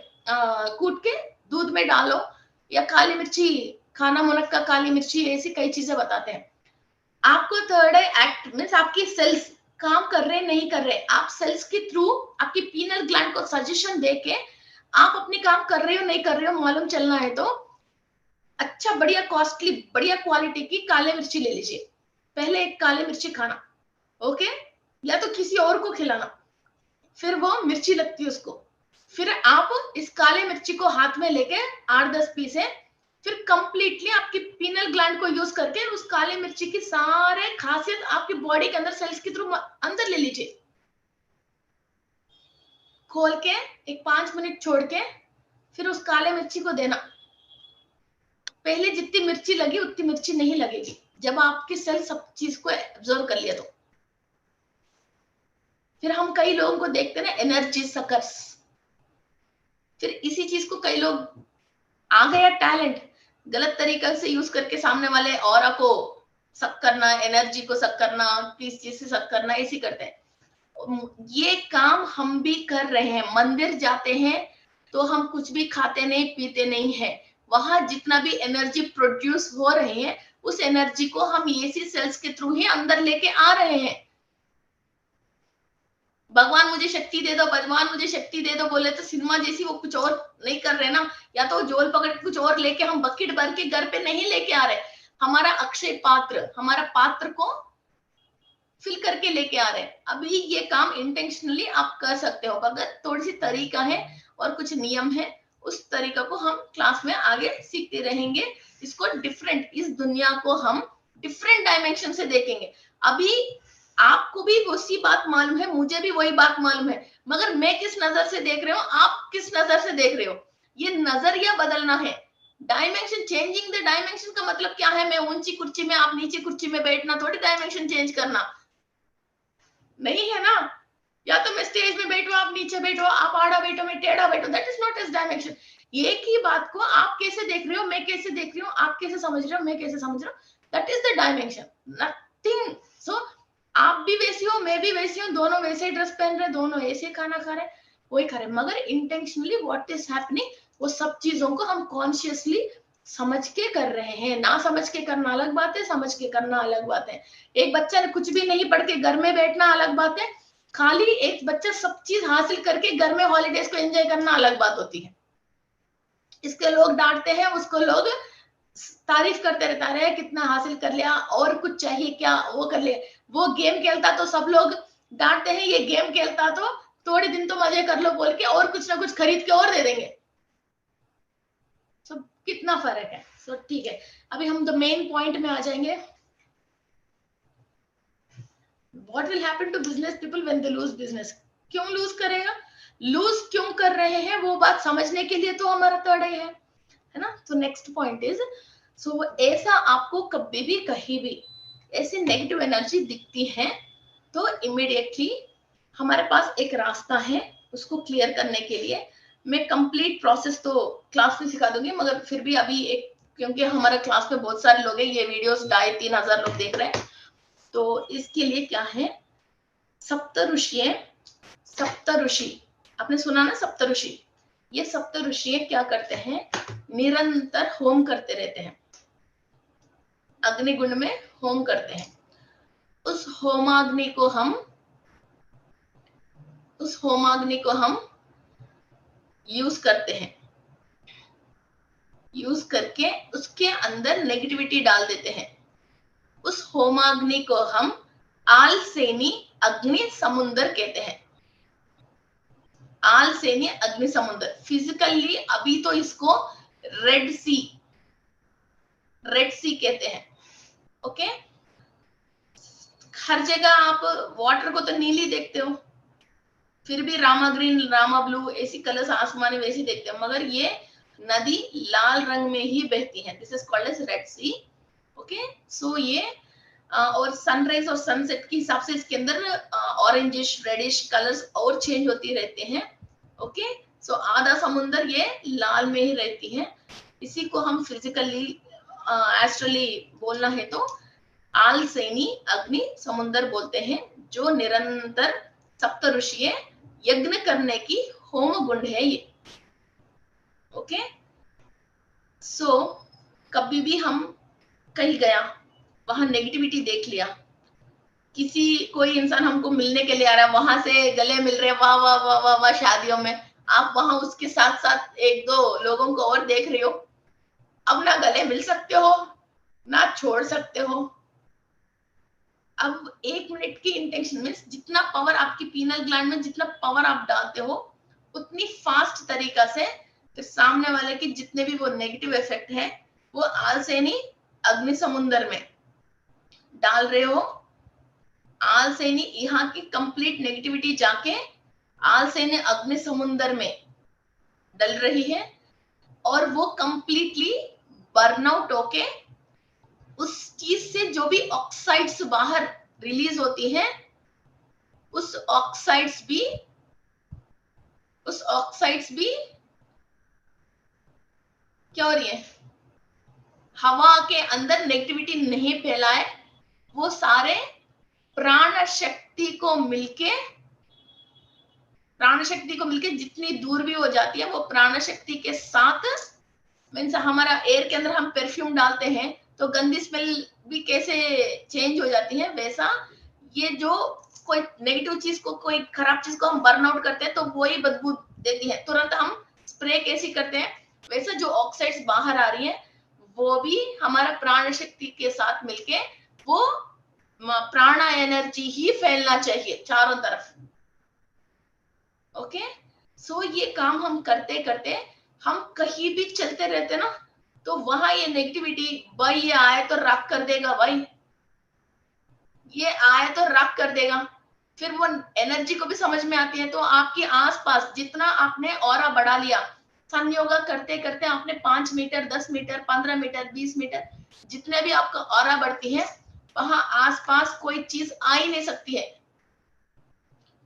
कूट के दूध में डालो, या काली मिर्ची खाना मुनक्का काली मिर्ची, ऐसी कई चीजें बताते हैं। आपको थर्ड आई एक्ट मीन्स आपकी सेल्स काम कर रहे नहीं कर रहे, आप सेल्स के थ्रू आपकी पीनल ग्लैंड को सजेशन देके आप अपने काम कर रहे हो नहीं कर रहे हो मालूम चलना है तो अच्छा बढ़िया कॉस्टली बढ़िया क्वालिटी की काले मिर्ची ले लीजिए। पहले एक काली मिर्ची खाना, ओके, या तो किसी और को खिलाना, फिर वो मिर्ची लगती है उसको, फिर आप इस काले मिर्ची को हाथ में लेके 8-10 पीस है, फिर कंप्लीटली आपकी पीनल ग्लैंड को यूज करके उस काली मिर्ची की सारे खासियत आपकी बॉडी के अंदर सेल्स के थ्रू अंदर ले लीजिए, खोल के एक 5 मिनट छोड़ के फिर उस काले मिर्ची को देना। पहले जितनी मिर्ची लगी उतनी मिर्ची नहीं लगेगी, जब आपके सेल सब चीज को एब्जॉर्व कर लिया तो फिर हम कई लोगों को देखते हैं ना, एनर्जी सकर्स। फिर इसी चीज को कई लोग, आ गया टैलेंट, गलत तरीके से यूज करके सामने वाले ऑरा को सक करना, एनर्जी को सक करना, किस चीज से सक करना, इसी करते हैं। ये काम हम भी कर रहे हैं। मंदिर जाते हैं तो हम कुछ भी खाते नहीं पीते नहीं है, वहां जितना भी एनर्जी प्रोड्यूस हो रहे हैं उस एनर्जी को हम एसी सेल्स के थ्रू ही अंदर लेके आ रहे हैं। भगवान मुझे शक्ति दे दो, भगवान मुझे शक्ति दे दो बोले तो सिनेमा जैसी वो कुछ और नहीं कर रहे ना, या तो जोल पकड़ के कुछ और लेके हम बकेट भर के घर पे नहीं लेके आ रहे। हमारा अक्षय पात्र, हमारा पात्र को फिल करके लेके आ रहे हैं। अभी ये काम इंटेंशनली आप कर सकते हो, अगर थोड़ी सी तरीका है और कुछ नियम है, उस तरीका को हम क्लास में आगे सीखते रहेंगे। इसको डिफरेंट, इस दुनिया को हम डिफरेंट डायमेंशन से देखेंगे। अभी आपको भी वही बात मालूम है, मुझे भी वही बात मालूम है, मगर मैं किस नजर से देख रहे हो, आप किस नजर से देख रहे हो, ये नजरिया बदलना है। डायमेंशन, चेंजिंग द डायमेंशन का मतलब क्या है? मैं ऊंची कुर्सी में, आप नीचे कुर्सी में बैठना थोड़ी डायमेंशन चेंज करना नहीं है ना। या तो मैं स्टेज में बैठो, आप नीचे बैठो, आप आड़ा बैठो, मैं टेढ़ा बैठो, that is not is dimension. एक ही बात को आप कैसे देख रहे हो, मैं कैसे देख रही हूँ, आप कैसे समझ रहे हो, मैं कैसे समझ रहा हूँ, that is the dimension, nothing. So आप भी वैसी हो, मैं भी वैसी हूँ, दोनों वैसे ड्रेस पहन रहे, दोनों ऐसे खाना खा रहे, वही खा रहे, मगर इंटेंशनली व्हाट इज हैपनिंग, वो सब चीजों को हम कॉन्शियसली समझ के कर रहे हैं। ना समझ के करना अलग बात है, समझ के करना अलग बात है। एक बच्चा ने कुछ भी नहीं पढ़ के घर में बैठना अलग बात है, खाली एक बच्चा सब चीज हासिल करके घर में हॉलीडेज को एंजॉय करना अलग बात होती है। इसके लोग डांटते हैं, उसको लोग तारीफ करते रहता है, कितना हासिल कर लिया, और कुछ चाहिए क्या, वो कर लिया। वो गेम खेलता तो सब लोग डांटते हैं, ये गेम खेलता तो थोड़े दिन तो मजे कर लो बोल के और कुछ ना कुछ खरीद के और दे देंगे। सब कितना फर्क है। सो ठीक है, अभी हम द मेन पॉइंट में आ जाएंगे। What will happen to business people when they lose business? क्यों लूज करेगा, लूज क्यों कर रहे हैं, वो बात समझने के लिए तो हमारा थर्ड है ना। तो नेक्स्ट पॉइंट इज, सो ऐसा आपको कभी भी कहीं भी ऐसी नेगेटिव एनर्जी दिखती है तो इमीडिएटली हमारे पास एक रास्ता है उसको क्लियर करने के लिए। मैं कंप्लीट प्रोसेस तो क्लास में सिखा दूंगी, मगर फिर भी अभी एक, क्योंकि हमारे क्लास में बहुत सारे लोग हैं, ये वीडियोस 2,500-3,000 लोग देख रहे हैं, तो इसके लिए क्या है, सप्तऋषि, सप्तऋषि आपने सुना ना, सप्तऋषि, ये सप्तऋषि क्या करते हैं, निरंतर होम करते रहते हैं, अग्निकुंड में होम करते हैं। उस होमाग्नि को हम यूज करते हैं, यूज करके उसके अंदर नेगेटिविटी डाल देते हैं। उस होमाग्नि को हम आलसेनी अग्नि समुद्र कहते हैं। आलसेनी अग्नि समुद्र, फिजिकली अभी तो इसको रेड सी कहते हैं। ओके, हर जगह आप वाटर को तो नीली देखते हो, फिर भी रामा ग्रीन, रामा ब्लू ऐसी कलर्स आसमानी वैसी देखते हो, मगर ये नदी लाल रंग में ही बहती है। This is called as red sea. Okay, so ये और सनराइज और सनसेट के हिसाब से इसके अंदर ऑरेंजिश रेडिश कलर्स और चेंज होती रहते हैं। ओके, सो आधा समुंदर ये लाल में ही रहती है। इसी को हम फिजिकली एस्ट्रली बोलना है तो आलसेनी अग्नि समुंदर बोलते हैं, जो निरंतर सप्तऋषि यज्ञ करने की होम गुंड है ये। ओके, सो कभी भी हम कहीं गया, वहां नेगेटिविटी देख लिया, किसी कोई इंसान हमको मिलने के लिए आ रहा है, वहां से गले मिल रहे, वाह वाह वाह वाह वाह, शादियों में आप वहां उसके साथ साथ एक दो लोगों को और देख रहे हो, अब ना गले मिल सकते हो ना छोड़ सकते हो। अब 1 मिनट की इंटेंशन में जितना पावर आपकी पीनल ग्लैंड में, जितना पावर आप डालते हो, उतनी फास्ट तरीका से फिर सामने वाले के जितने भी वो नेगेटिव इफेक्ट है वो आलसेनी अग्नि समुंदर में डाल रहे हो। आलसेनी यहाँ की कंप्लीट नेगेटिविटी जाके आलसेनी अग्नि समुंदर में डल रही है और वो कंप्लीटली बर्नआउट होके उस चीज से जो भी ऑक्साइड्स बाहर रिलीज होती हैं, उस ऑक्साइड्स भी क्या हो रही है, हवा के अंदर नेगेटिविटी नहीं फैलाए, वो सारे प्राण शक्ति को मिलके जितनी दूर भी हो जाती है, वो प्राण शक्ति के साथ, मीन्स हमारा एयर के अंदर हम परफ्यूम डालते हैं तो गंदी स्मेल भी कैसे चेंज हो जाती है, वैसा ये जो कोई नेगेटिव चीज को, कोई खराब चीज को हम बर्न आउट करते हैं तो वो ही बदबू देती है, तुरंत हम स्प्रे कैसी करते हैं, वैसा जो ऑक्साइड्स बाहर आ रही है वो भी हमारा प्राण शक्ति के साथ मिलके वो प्राणा एनर्जी ही फैलना चाहिए चारों तरफ। ओके, सो ये काम हम करते करते हम कहीं भी चलते रहते ना, तो वहां ये नेगेटिविटी, भाई ये आए तो राख कर देगा, भाई ये आए तो राख कर देगा, फिर वो एनर्जी को भी समझ में आती है। तो आपके आसपास जितना आपने ऑरा बढ़ा लिया, सन योगा करते करते आपने 5 मीटर, 10 मीटर, 15 मीटर, 20 मीटर, जितने भी आपका ऑरा बढ़ती है, वहां आसपास कोई चीज आ ही नहीं सकती है।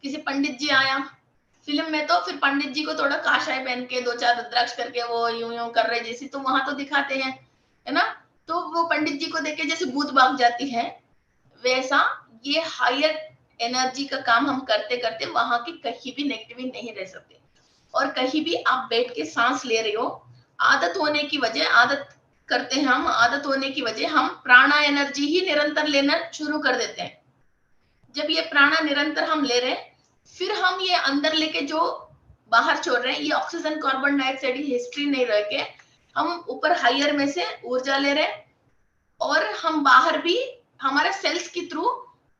किसी पंडित जी आया फिल्म में, तो फिर पंडित जी को थोड़ा काशाय पहन के 2-4 रुद्राक्ष करके वो यूं यूं कर रहे जैसी, तो वहां तो दिखाते हैं, है ना, तो वो पंडित जी को देख के जैसे भूत भाग जाती है, वैसा ये हायर एनर्जी का काम हम करते करते वहां की कहीं भी नेगेटिविटी नहीं रह सकती। और कहीं भी आप बैठ के सांस ले रहे हो, आदत होने की वजह, आदत करते हैं हम, आदत होने की वजह हम प्राणा एनर्जी ही निरंतर लेना शुरू कर देते हैं। जब ये प्राणा निरंतर हम ले रहे हैं, फिर हम ये अंदर लेके जो बाहर छोड़ रहे हैं, ये ऑक्सीजन कार्बन डाइऑक्साइड की हिस्ट्री नहीं रह के हम ऊपर हायर में से ऊर्जा ले रहे हैं, और हम बाहर भी हमारे सेल्स के थ्रू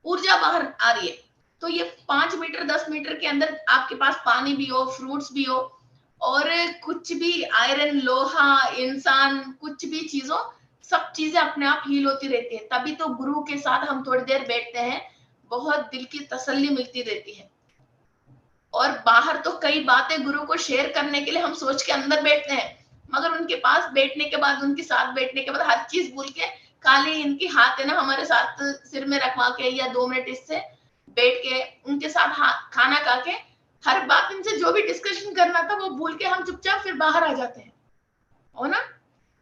ऊर्जा बाहर आ रही है। तो ये 5 मीटर 10 मीटर के अंदर आपके पास पानी भी हो, फ्रूट्स भी हो, और कुछ भी आयरन, लोहा, इंसान, कुछ भी चीज हो, सब चीजें अपने आप हील होती रहती है। तभी तो गुरु के साथ हम थोड़ी देर बैठते हैं, बहुत दिल की तसल्ली मिलती रहती है। और बाहर तो कई बातें गुरु को शेयर करने के लिए हम सोच के अंदर बैठते हैं, मगर उनके पास बैठने के बाद, उनके साथ बैठने के बाद हर चीज भूल के खाली इनकी हाथ है ना हमारे साथ सिर में रखवा के, या 2 मिनट इससे बैठ के उनके साथ खाना खा के, हर बात इनसे जो भी डिस्कशन करना था वो भूल के हम चुपचाप फिर बाहर आ जाते हैं, हो ना।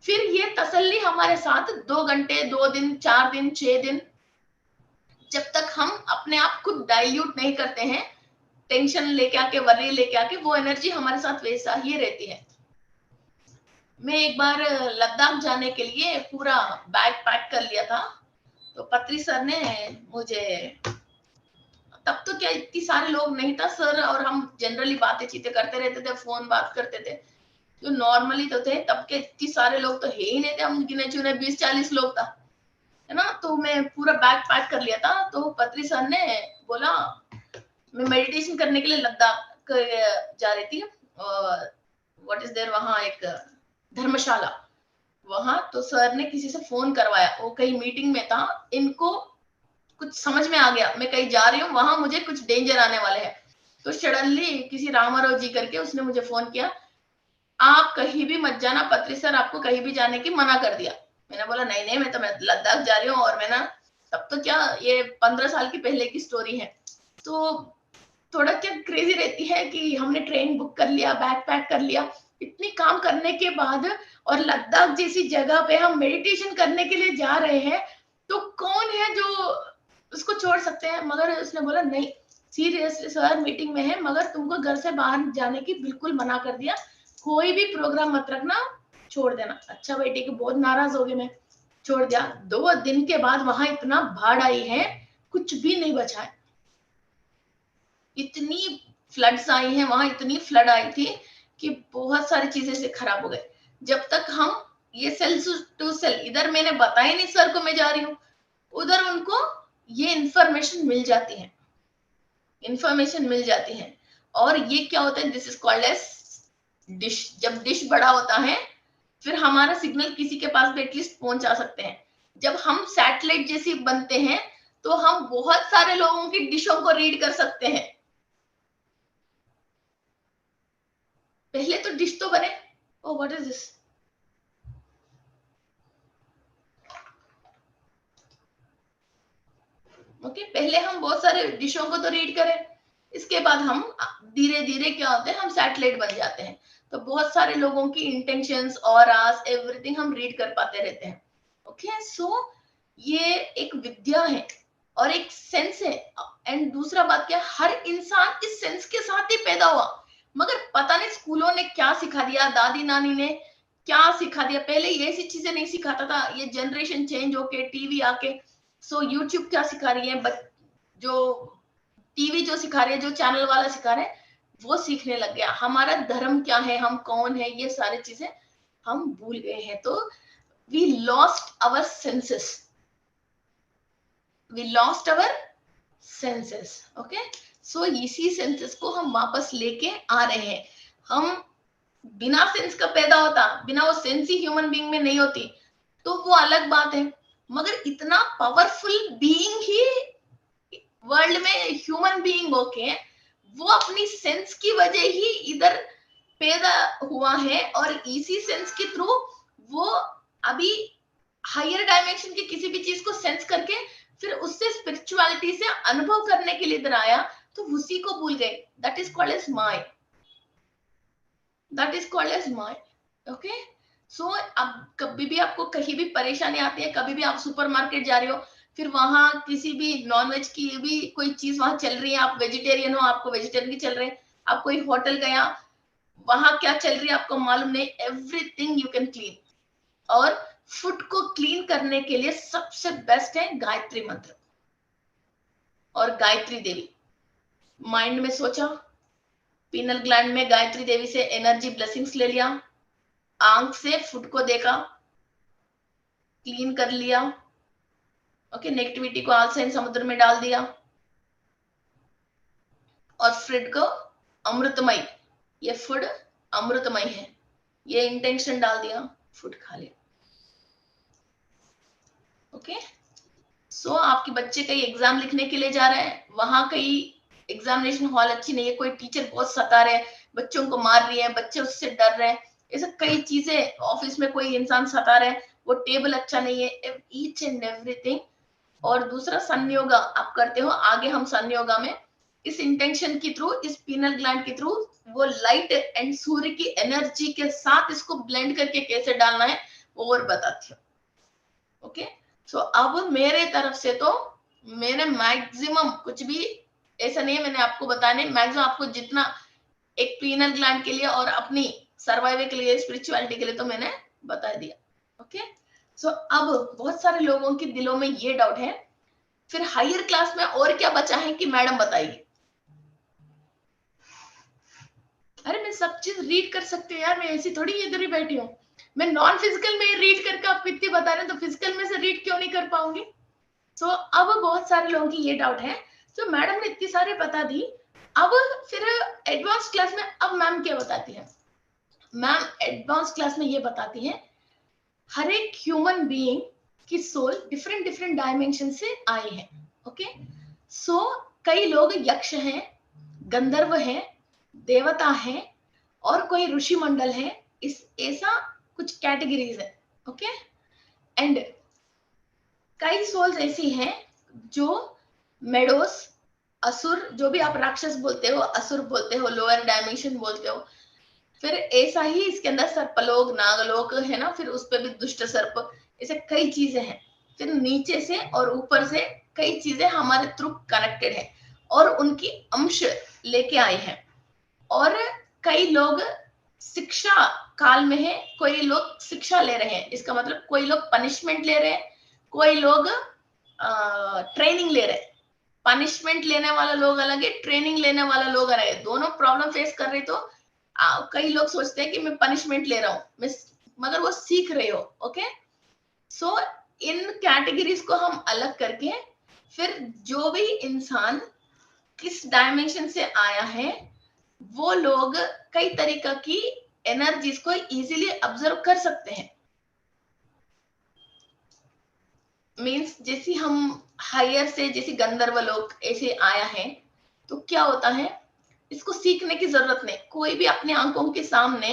फिर ये तसल्ली हमारे साथ 2 घंटे, 2 दिन, 4 दिन, 6 दिन, जब तक हम अपने आप खुद डाइल्यूट नहीं करते हैं, टेंशन लेके आके, वर्री लेके आके, वो एनर्जी हमारे साथ वैसा ही रहती है। मैं एक बार लद्दाख जाने के लिए पूरा बैग पैक कर लिया था, तो पत्री सर ने मुझे, तब तो क्या इतनी सारे लोग नहीं था सर, और हम जनरली बातें चीतें करते रहते थे, फोन बात करते थे, जो नॉर्मली तो थे, तब के इतनी सारे लोग तो है ही नहीं थे, हम गिने चुने 20-40 लोग था, है ना। तो मैं पूरा बैग पैक कर लिया था, तो पत्री सर ने बोला, मैं मेडिटेशन करने के लिए लद्दाख जा रही थी, और व्हाट इज देयर, वहां एक धर्मशाला, वहां तो सर ने किसी से फोन करवाया, वो कहीं मीटिंग में था, इनको कुछ समझ में आ गया मैं कहीं जा रही हूँ, वहां मुझे कुछ डेंजर आने वाले हैं, तो सडनली किसी रामाराव जी करके उसने मुझे फोन किया, आप कहीं भी मत जाना, पत्री सर आपको कहीं भी जाने की मना कर दिया। मैंने बोला नहीं नहीं, मैं तो लद्दाख जा रही हूँ, और मैं ना, तब तो क्या ये 15 साल की पहले की स्टोरी है, तो थोड़ा क्या क्रेजी रहती है कि हमने ट्रेन बुक कर लिया, बैग पैक कर लिया, इतनी काम करने के बाद, और लद्दाख जैसी जगह पे हम मेडिटेशन करने के लिए जा रहे हैं, तो कौन है जो उसको छोड़ सकते हैं। मगर उसने बोला नहीं, सीरियसली सर मीटिंग में है, मगर तुमको घर से बाहर जाने की बिल्कुल मना कर दिया, कोई भी प्रोग्राम मत रखना, छोड़ देना। अच्छा बेटे की बहुत नाराज हो गए, मैं छोड़ दिया। 2 दिन के बाद वहां इतना बाढ़ आई है, कुछ भी नहीं बचा है, इतनी फ्लड्स आई हैं वहां, इतनी फ्लड आई थी कि बहुत सारी चीजें से खराब हो गए। जब तक हम ये सेल टू सेल, इधर मैंने बताया नहीं सर को मैं जा रही हूँ, उधर उनको ये इंफॉर्मेशन मिल जाती है, इंफॉर्मेशन मिल जाती है। और ये क्या होता है, this is called as dish. जब डिश बड़ा होता है, फिर हमारा सिग्नल किसी के पास भी एटलीस्ट पहुंचा सकते हैं। जब हम सैटेलाइट जैसी बनते हैं, तो हम बहुत सारे लोगों की डिशों को रीड कर सकते हैं। पहले तो डिश तो बने। Oh what is this, okay, पहले हम बहुत सारे डिशों को तो रीड करें, इसके बाद हम धीरे धीरे क्या होते हैं, हम सैटेलाइट बन जाते हैं। तो बहुत सारे लोगों की इंटेंशंस और एवरीथिंग हम रीड कर पाते रहते हैं। ओके, सो ये एक विद्या है और एक सेंस है। एंड दूसरा बात क्या, हर इंसान इस सेंस के साथ ही पैदा हुआ, मगर पता नहीं स्कूलों ने क्या सिखा दिया, दादी नानी ने क्या सिखा दिया, पहले ये ऐसी चीजें नहीं सिखाता था, ये जनरेशन चेंज होके टीवी आके, सो यूट्यूब क्या सिखा रही है, जो टीवी जो सिखा रही है, जो चैनल वाला सिखा रहे हैं, वो सीखने लग गया। हमारा धर्म क्या है, हम कौन है, ये सारी चीजें हम भूल गए हैं। तो we lost our senses, we lost our senses. Okay, so इसी सेंसेस को हम वापस लेके आ रहे हैं। हम बिना सेंस का पैदा होता, बिना वो सेंस ही ह्यूमन बीइंग में नहीं होती तो वो अलग बात है, मगर इतना पावरफुल बीइंग ही वर्ल्ड में ह्यूमन बीइंग होके वो अपनी सेंस की वजह ही इधर पैदा हुआ है, और इसी सेंस के थ्रू वो अभी हायर डायमेंशन की किसी भी चीज को सेंस करके फिर उससे स्पिरिचुअलिटी से अनुभव करने के लिए इधर आया, तो उसी को भूल गए। That is called as mind, that is called as mind. Okay, so अब कभी भी आपको कहीं भी परेशानी आती है, कभी भी आप सुपरमार्केट जा रहे हो, फिर वहां किसी भी नॉनवेज की भी कोई चीज वहां चल रही है, आप वेजिटेरियन हो, आपको वेजिटेरियन की चल रहे हैं, आप कोई होटल गया, वहां क्या चल रही है आपको मालूम नहीं, एवरीथिंग यू कैन क्लीन। और फूड को क्लीन करने के लिए सबसे बेस्ट है गायत्री मंत्र और गायत्री देवी। माइंड में सोचा, पीनल ग्लैंड में गायत्री देवी से एनर्जी ब्लेसिंग्स ले लिया, आंख से फूड को देखा, क्लीन कर लिया। ओके, नेगेटिविटी को आलसाइन समुद्र में डाल दिया, और फूड को अमृतमय, ये फूड अमृतमय है, ये इंटेंशन डाल दिया, फूड खा लिया। ओके, सो आपके बच्चे कहीं एग्जाम लिखने के लिए जा रहे हैं, वहां कहीं एग्जामिनेशन हॉल अच्छी नहीं है, कोई टीचर बहुत सता रहे हैं, बच्चों को मार रही है, बच्चे उससे डर रहे हैं, ऐसे कई चीजें, ऑफिस में कोई इंसान सता रहे हैं, वो टेबल अच्छा नहीं है, ईच एंड एवरीथिंग। और दूसरा सन योगा आप करते हो, आगे हम सन योगा में इस इंटेंशन के थ्रू, इस पीनल ग्लैंड के थ्रू वो लाइट एंड सूर्य की एनर्जी के साथ इसको ब्लेंड करके कैसे डालना है वो और बताती हूँ। ओके, सो अब मेरे तरफ से तो मैंने मैक्सिमम, कुछ भी ऐसा नहीं है मैंने आपको बताने, मैक्सिमम आपको जितना एक पीनल ग्लैंड के लिए और अपनी सर्वाइवल के लिए, स्पिरिचुअलिटी के लिए तो मैंने बता दिया। ओके, सो अब बहुत सारे लोगों के दिलों में ये डाउट है, फिर हायर क्लास में और क्या बचा है कि मैडम बताइए। अरे मैं सब चीज रीड कर सकती हूँ यार, मैं ऐसी थोड़ी इधर ही बैठी हूँ, मैं नॉन फिजिकल में रीड करके आपको इतनी बता रहे हैं, तो फिजिकल में से रीड क्यों नहीं कर पाऊंगी। सो अब बहुत सारे लोगों की ये डाउट है, तो मैडम ने इतनी सारे बता दी, अब फिर एडवांस क्लास में अब मैम क्या बताती है, मैम एडवांस क्लास में ये बताती है, हर एक ह्यूमन बीइंग की सोल डिफरेंट डिफरेंट डायमेंशन से आई है। ओके, सो कई लोग यक्ष हैं, गंधर्व हैं, देवता हैं, और कोई ऋषि मंडल है, इस ऐसा कुछ कैटेगरीज है। ओके, एंड कई सोल्स ऐसी हैं जो मेडोस, असुर, जो भी आप राक्षस बोलते हो, असुर बोलते हो, लोअर डायमेंशन बोलते हो, फिर ऐसा ही इसके अंदर सर्पलोक, नागलोक है ना, फिर उस पर भी दुष्ट सर्प, ऐसे कई चीजें हैं, फिर नीचे से और ऊपर से कई चीजें हमारे थ्रू कनेक्टेड है और उनकी अंश लेके आए हैं। और कई लोग शिक्षा काल में है, कोई लोग शिक्षा ले रहे हैं, इसका मतलब कोई लोग पनिशमेंट ले रहे हैं, कोई लोग ट्रेनिंग ले रहे हैं। पनिशमेंट लेने वाला लोग अलग है, ट्रेनिंग लेने वाला लोग अलग है, दोनों प्रॉब्लम फेस कर रहे। तो कई लोग सोचते हैं कि मैं पनिशमेंट ले रहा हूँ, मगर वो सीख रहे हो। ओके, सो इन कैटेगरीज को हम अलग करके फिर जो भी इंसान किस डायमेंशन से आया है, वो लोग कई तरीका की एनर्जीज को इजीली ऑब्जर्व कर सकते हैं। मीन्स जैसे हम हायर से, जैसे गंधर्व लोग ऐसे आया है, तो क्या होता है, इसको सीखने की जरूरत नहीं, कोई भी अपने आंखों के सामने,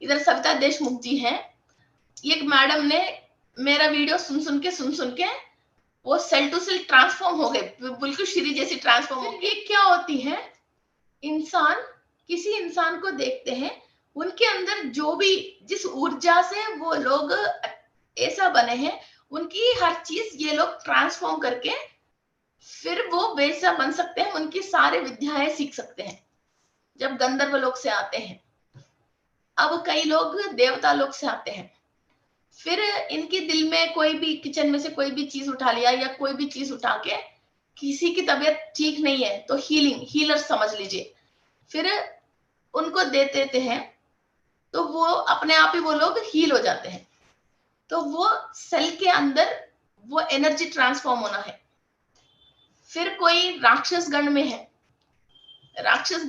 इधर सविता देशमुख जी हैं, एक मैडम ने मेरा वीडियो सुन सुन के वो सेल टू सेल ट्रांसफॉर्म हो गए, बिल्कुल श्री जैसी ट्रांसफॉर्म हो गई। क्या होती है, इंसान किसी इंसान को देखते हैं, उनके अंदर जो भी जिस ऊर्जा से वो लोग ऐसा बने हैं, उनकी हर चीज ये लोग ट्रांसफॉर्म करके फिर वो वैसा बन सकते हैं, उनकी सारी विद्याएं सीख सकते हैं जब गंधर्व लोक से आते हैं। अब कई लोग देवता लोक से आते हैं, फिर इनके दिल में कोई भी किचन में से कोई भी चीज उठा लिया या कोई भी चीज उठा के, किसी की तबीयत ठीक नहीं है तो हीलर समझ लीजिए, फिर उनको दे देते हैं तो वो अपने आप ही वो लोग हील हो जाते हैं। तो वो सेल के अंदर वो एनर्जी ट्रांसफॉर्म होना है। फिर कोई राक्षस गण में है, राक्षस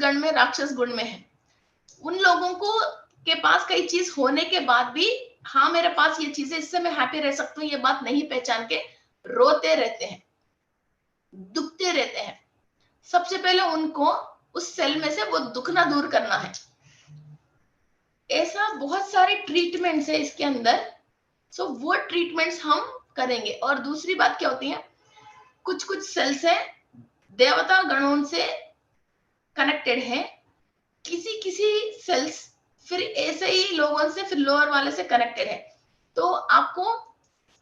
गुण में है, उन लोगों को के पास कई चीज होने के बाद भी, हाँ मेरे पास ये चीजें, इससे मैं हैप्पी रह सकता हूँ, ये बात नहीं पहचान के रोते रहते हैं, दुखते रहते हैं। सबसे पहले उनको उस सेल में से वो दुखना दूर करना है। ऐसा बहुत सारे ट्रीटमेंट्स है इसके अंदर, सो वो ट्रीटमेंट्स हम करेंगे। और दूसरी बात क्या होती है, कुछ कुछ सेल्स है देवता गणों से कनेक्टेड है, किसी किसी सेल्स फिर ऐसे ही लोगों से, फिर लोअर वाले से कनेक्टेड है। तो आपको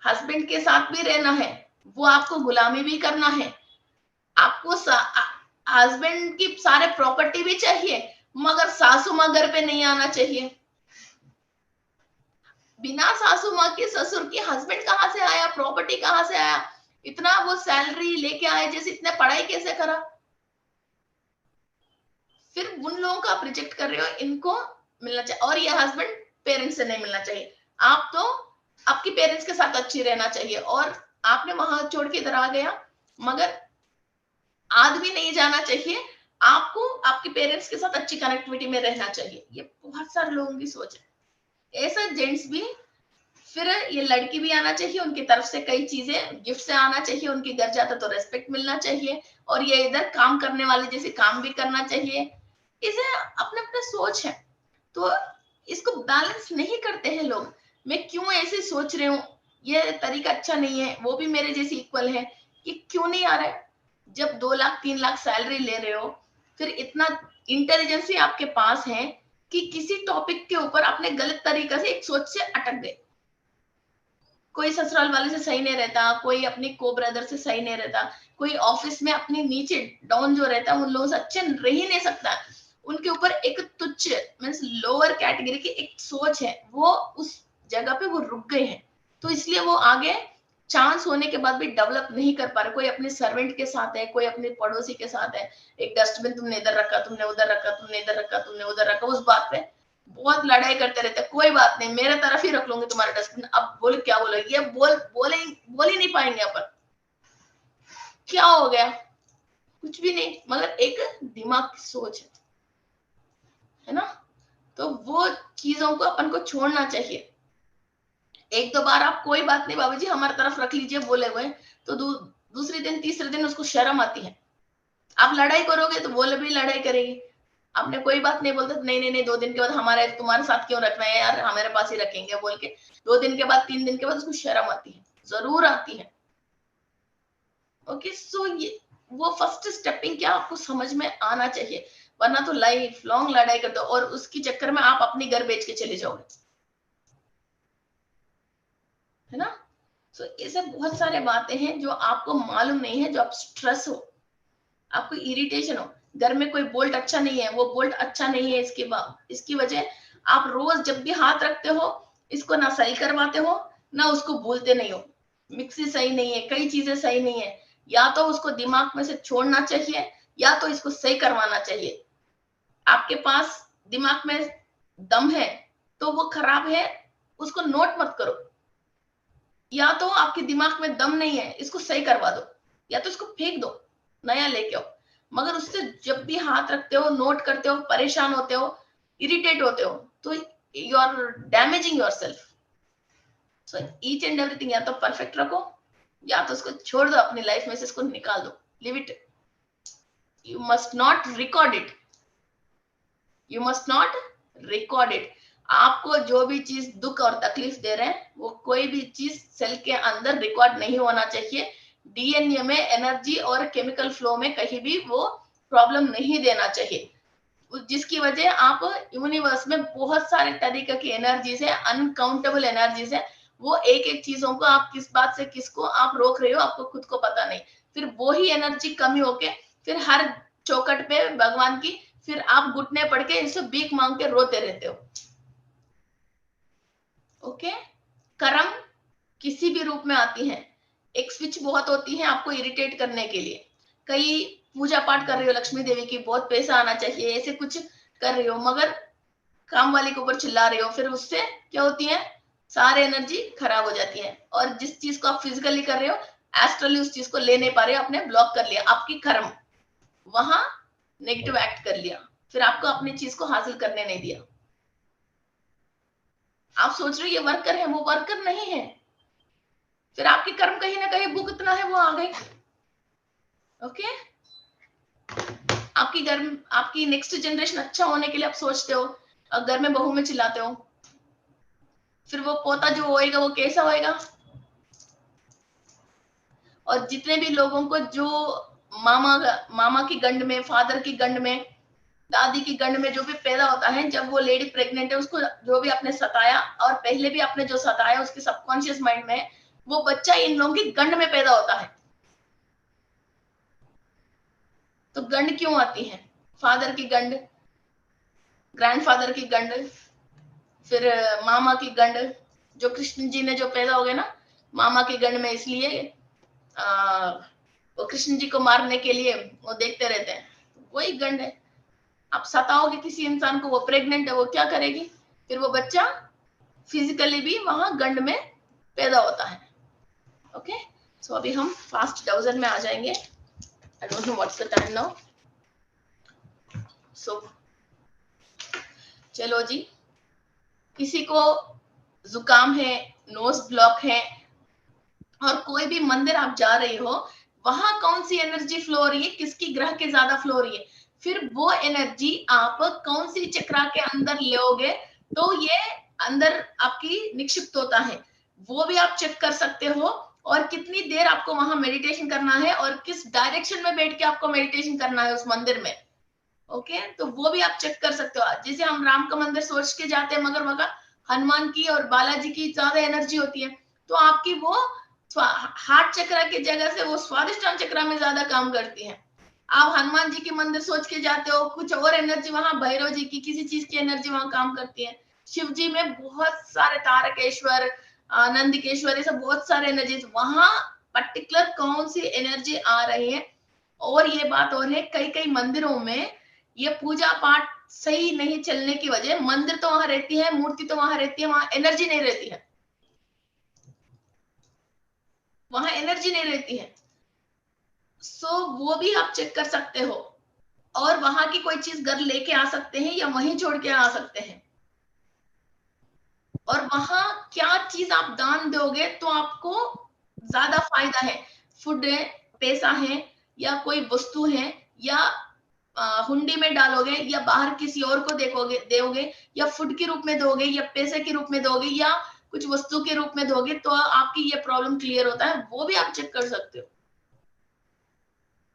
हस्बैंड के साथ भी रहना है, वो आपको गुलामी भी करना है, आपको हस्बैंड की सारे प्रॉपर्टी भी चाहिए, मगर सासू माँ घर पे नहीं आना चाहिए। बिना सासू माँ के ससुर की हस्बैंड कहाँ से आया, प्रॉपर्टी कहाँ से आया, इतना वो सैलरी लेके आए, जैसे इतने पढ़ाई कैसे करा। फिर उन लोगों को आप रिजेक्ट कर रहे हो, इनको मिलना चाहिए। और ये हस्बैंड पेरेंट्स से नहीं मिलना चाहिए, आप तो आपकी पेरेंट्स के साथ अच्छी रहना चाहिए, और आपने वहां छोड़ के इधर आ गया, मगर आदमी नहीं जाना चाहिए, आपको आपके पेरेंट्स के साथ अच्छी कनेक्टिविटी में रहना चाहिए। ये बहुत सारे लोगों की सोच है। ऐसा जेंट्स भी, फिर ये लड़की भी आना चाहिए, उनकी तरफ से कई चीजें गिफ्ट से आना चाहिए, उनके घर जाता तो रेस्पेक्ट मिलना चाहिए, और ये इधर काम करने वाले जैसे काम भी करना चाहिए। इसे अपने अपने सोच है, तो इसको बैलेंस नहीं करते हैं लोग। मैं क्यों ऐसे सोच रही हूँ, ये तरीका अच्छा नहीं है, वो भी मेरे जैसे इक्वल है, कि क्यों नहीं आ रहा है। जब 2 लाख 3 लाख सैलरी ले रहे हो, फिर इतना इंटेलिजेंस ही आपके पास है कि किसी टॉपिक के ऊपर आपने गलत तरीके से एक सोच से अटक गए। कोई ससुराल वाले से सही नहीं रहता, कोई अपनी को ब्रदर से सही नहीं रहता, कोई ऑफिस में अपने नीचे डाउन जो रहता है उन लोगों से अच्छे रह ही नहीं सकता। उनके ऊपर एक तुच्छ मीन्स लोअर कैटेगरी की एक सोच है, वो उस जगह पे वो रुक गए हैं। तो इसलिए वो आगे चांस होने के बाद भी डेवलप नहीं कर पा रहे। कोई अपने सर्वेंट के साथ है, कोई अपने पड़ोसी के साथ है, एक डस्टबिन तुमने इधर रखा, तुमने उधर रखा, तुमने इधर रखा, तुमने उधर रखा, उस बात पे बहुत लड़ाई करते रहते। कोई बात नहीं, मेरे तरफ ही रख लूंगी तुम्हारा डस्टबिन। अब बोल क्या बोलो, ये बोल ही नहीं पाएंगे अपन। क्या हो गया, कुछ भी नहीं, मगर एक दिमाग की सोच है ना। तो वो चीजों को अपन को छोड़ना चाहिए। एक दो बार आप कोई बात नहीं बाबूजी हमारी तरफ रख लीजिए बोले हुए, तो दूसरे दिन तीसरे दिन उसको शर्म आती है। आप लड़ाई करोगे तो वो भी लड़ाई करेगी। आपने कोई बात नहीं बोलते, नहीं नहीं नहीं 2 दिन के बाद हमारे तुम्हारे साथ क्यों रखना है यार, हमारे पास ही रखेंगे बोल के 2 दिन के बाद 3 दिन के बाद उसको शर्म आती है, जरूर आती है। ओके, सो ये वो फर्स्ट स्टेपिंग क्या आपको समझ में आना चाहिए, वरना तो लाइफ लॉन्ग लड़ाई कर दो और उसकी चक्कर में आप अपनी घर बेच के चले जाओगे, है ना। सो ऐसे बहुत सारे बातें हैं जो आपको मालूम नहीं है, जो आप स्ट्रेस हो, आपको इरिटेशन हो, घर में कोई बोल्ट अच्छा नहीं है, वो बोल्ट अच्छा नहीं है, इसकी वजह आप रोज जब भी हाथ रखते हो इसको ना सही करवाते हो ना उसको भूलते नहीं हो। मिक्सी सही नहीं है, कई चीजें सही नहीं है, या तो उसको दिमाग में से छोड़ना चाहिए या तो इसको सही करवाना चाहिए। आपके पास दिमाग में दम है तो वो खराब है, उसको नोट मत करो, या तो आपके दिमाग में दम नहीं है इसको सही करवा दो, या तो इसको फेंक दो, नया लेके आओ। मगर उससे जब भी हाथ रखते हो, नोट करते हो, परेशान होते हो, इरिटेट होते हो, तो you are damaging yourself. So each and everything या तो परफेक्ट रखो या तो उसको छोड़ दो, अपनी लाइफ में से इसको निकाल दो, live it. You must not record it, you must not record it. आपको जो भी चीज दुख और तकलीफ दे रहे हैं वो कोई भी चीज सेल के अंदर रिकॉर्ड नहीं होना चाहिए, डीएनए में एनर्जी और केमिकल फ्लो में कहीं भी वो प्रॉब्लम नहीं देना चाहिए, जिसकी वजह आप यूनिवर्स में बहुत सारे तरीके की एनर्जीज है, अनकाउंटेबल एनर्जीज है, वो एक एक चीजों को आप किस बात से किसको आप रोक रहे हो आपको खुद को पता नहीं, फिर वो ही एनर्जी कमी होके फिर हर चौकट पे भगवान की फिर आप घुटने पड़ के इनसे भीख मांग के रोते रहते हो। ओके, कर्म किसी भी रूप में आती है, एक स्विच बहुत होती है आपको इरिटेट करने के लिए, कई पूजा पाठ कर रहे हो लक्ष्मी देवी की, बहुत पैसा आना चाहिए, ऐसे कुछ कर रहे हो, मगर काम वाले के ऊपर चिल्ला रहे हो, फिर उससे क्या होती है, सारे एनर्जी खराब हो जाती है, और जिस चीज को आप फिजिकली कर रहे हो एस्ट्रली उस चीज को ले नहीं पा रहे हो, आपने ब्लॉक कर लिया, आपकी कर्म वहां नेगेटिव एक्ट कर लिया, फिर आपको अपनी चीज को हासिल करने नहीं दिया। आप सोच रहे हो ये वर्कर है, वो वर्कर नहीं है, फिर आपकी कर्म कहीं ना कहीं भुगतना है, वो आ गई। ओके, आपकी घर, आपकी नेक्स्ट जनरेशन अच्छा होने के लिए आप सोचते हो, घर में बहू में चिल्लाते हो, फिर वो पोता जो होएगा वो कैसा होएगा। और जितने भी लोगों को जो मामा की गंड में, फादर की गंड में, दादी की गंड में जो भी पैदा होता है, जब वो लेडी प्रेग्नेंट है, उसको जो भी आपने सताया और पहले भी आपने जो सताया उसके सबकॉन्शियस माइंड में वो बच्चा इन लोगों की गंड में पैदा होता है। तो गंड क्यों आती है, फादर की गंड, ग्रैंडफादर की गंड, फिर मामा की गंड, जो कृष्ण जी ने जो पैदा हो गए ना मामा की गंड में, इसलिए वो कृष्ण जी को मारने के लिए वो देखते रहते हैं, वही गंड है। आप सताओगे किसी इंसान को, वो प्रेग्नेंट है, वो क्या करेगी, फिर वो बच्चा फिजिकली भी वहां गंड में पैदा होता है। ओके, सो अभी हम फास्ट 1000 में आ जाएंगे। I don't know what's the time now. So चलो जी, किसी को जुकाम है, नोज ब्लॉक है, और कोई भी मंदिर आप जा रहे हो वहां कौन सी एनर्जी फ्लो हो रही है, किसकी ग्रह के ज्यादा फ्लो हो रही है, फिर वो एनर्जी आप कौन सी चक्रा के अंदर लोगे तो ये अंदर आपकी निक्षिप्त होता है, वो भी आप चेक कर सकते हो, और कितनी देर आपको वहां मेडिटेशन करना है और किस डायरेक्शन में बैठ के आपको मेडिटेशन करना है उस मंदिर में। ओके, तो वो भी आप चेक कर सकते हो। जैसे हम राम का मंदिर सोच के जाते हैं, मगर वहां हनुमान की और बालाजी की ज्यादा एनर्जी होती है, तो आपकी वो हार्ट चक्रा की जगह से वो स्वादिष्टान चक्रा में ज्यादा काम करती है। आप हनुमान जी के मंदिर सोच के जाते हो, कुछ और एनर्जी वहां भैरव जी की किसी चीज की एनर्जी वहां काम करती है। शिव जी में बहुत सारे तारकेश्वर, नंदिकेश्वर, ये सब बहुत सारे एनर्जी, वहां पर्टिकुलर कौन सी एनर्जी आ रही है। और ये बात और है, कई कई मंदिरों में ये पूजा पाठ सही नहीं चलने की वजह, मंदिर तो वहां रहती है, मूर्ति तो वहां रहती है, वहां एनर्जी नहीं रहती है, वहां एनर्जी नहीं रहती है। सो वो भी आप चेक कर सकते हो, और वहां की कोई चीज घर लेके आ सकते हैं या वहीं छोड़ के आ सकते हैं, और वहां क्या चीज आप दान दोगे तो आपको ज्यादा फायदा है, फूड है, पैसा है, या कोई वस्तु है, या हुंडी में डालोगे, या बाहर किसी और को देखोगे दोगे, या फूड के रूप में दोगे, या पैसे के रूप में दोगे, या कुछ वस्तु के रूप में दोगे, तो आपकी ये प्रॉब्लम क्लियर होता है, वो भी आप चेक कर सकते हो।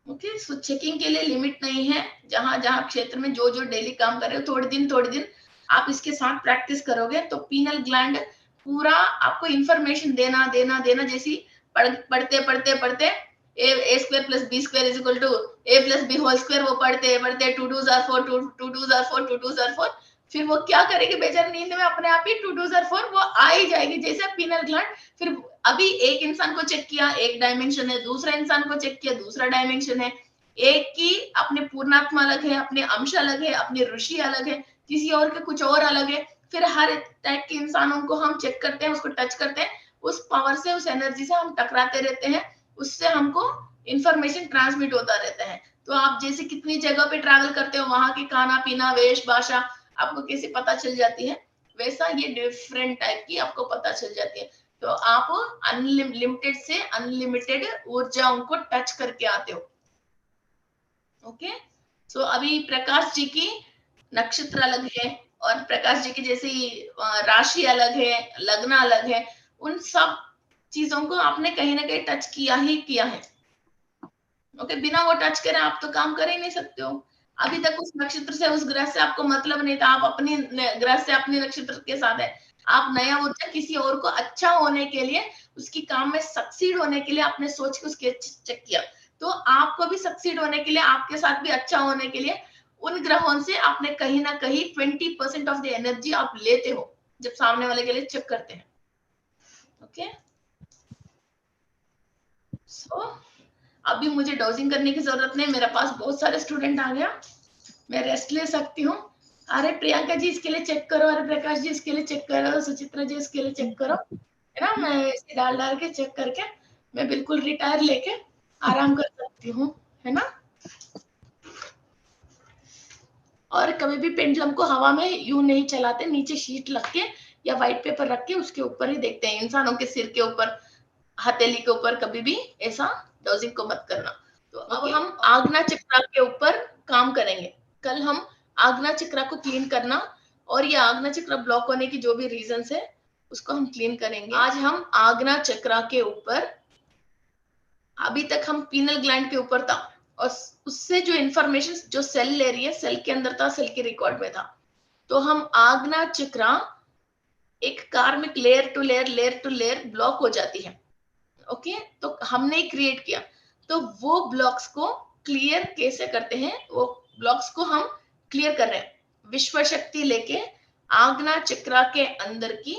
ओके, सो चेकिंग के लिए लिमिट नहीं है, जहां जहां क्षेत्र में जो जो डेली काम कर रहे हो, थोड़े दिन आप इसके साथ प्रैक्टिस करोगे तो पीनल ग्लैंड पूरा आपको इंफॉर्मेशन देना देना देना, जैसी पढ़ते पढ़ते पढ़ते a square plus b square is equal to a plus b whole square, वो पढ़ते पढ़ते 2 2s are 4, 2 2s are 4, 2 2s are 4, फिर वो क्या करेगी बेचारी, नींद में अपने आप ही 2 2s are 4 वो आ ही जाएगी, जैसे पीनल ग्लैंड। फिर अभी एक इंसान को चेक किया, एक डायमेंशन है, दूसरा इंसान को चेक किया, दूसरा डायमेंशन है, एक की अपने पूर्णात्मा अलग है, अपने अंश अलग है, अपने ऋषि अलग है, किसी और के कुछ और अलग है, फिर हर टाइप के इंसानों को हम चेक करते हैं, उसको टच करते हैं, उस पावर से, उस एनर्जी से हम टकराते रहते हैं, उससे हमको इंफॉर्मेशन ट्रांसमिट होता रहता है। तो आप जैसे कितनी जगह पे ट्रैवल करते हो, वहां की खाना पीना, वेश भाषा आपको कैसे पता चल जाती है, वैसा ये डिफरेंट टाइप की आपको पता चल जाती है। तो आप अनलिमिटेड से अनलिमिटेड ऊर्जाओं को टच करके आते हो। ओके, सो अभी प्रकाश जी की नक्षत्र अलग है, और प्रकाश जी की जैसी राशि अलग है, लग्न अलग है, उन सब चीजों को आपने कहीं ना कहीं टच किया ही किया है। ओके, बिना वो टच करे आप तो काम कर ही नहीं सकते हो। अभी तक उस नक्षत्र से, उस ग्रह से आपको मतलब नहीं था, आप अपनी ग्रह से अपने नक्षत्र के साथ है। आप नया ऊर्जा किसी और को अच्छा होने के लिए, उसकी काम में सक्सीड होने के लिए आपने सोच के उसके चेक किया। तो आपको भी सक्सीड होने के लिए, आपके साथ भी अच्छा होने के लिए उन ग्रहों से आपने कहीं ना कहीं 20% ऑफ द एनर्जी आप लेते हो जब सामने वाले के लिए चेक करते हैं। ओके, सो अभी मुझे डोजिंग करने की जरूरत नहीं, मेरे पास बहुत सारे स्टूडेंट आ गया, मैं रेस्ट ले सकती हूँ। अरे प्रियंका जी इसके लिए चेक करो, अरे प्रकाश जी इसके लिए चेक करो, सुचित्रा जी इसके लिए चेक करो, है ना। मैं इसे डाल डाल के चेक करके मैं बिल्कुल रिटायर लेके आराम कर सकती हूँ, है ना। और कभी भी पेंडुलम को हवा में यूं नहीं चलाते, नीचे शीट रख के या व्हाइट पेपर रख के उसके ऊपर ही देखते हैं। इंसानों के सिर के ऊपर, हथेली के ऊपर कभी भी ऐसा डोजिंग को मत करना। तो अब हम आग्ना चक्र के ऊपर काम करेंगे। कल हम आग्ना चक्र को क्लीन करना और ये आग्ना चक्र ब्लॉक होने की जो भी रीजंस है उसको हम क्लीन करेंगे। आज हम आग्ना चक्र के ऊपर, अभी तक हम पीनल ग्लैंड के ऊपर था और उससे जो इंफॉर्मेशन जो सेल ले रही है, सेल के अंदर था, सेल के रिकॉर्ड में था। तो हम आग्ना चक्र एक karmic layer to layer, layer to layer block हो जाती है। ओके, तो हमने क्रिएट किया, तो वो ब्लॉक्स को क्लियर कैसे करते हैं, वो ब्लॉक्स को हम क्लियर कर रहे हैं विश्व शक्ति लेके। आग्ना चक्र के अंदर की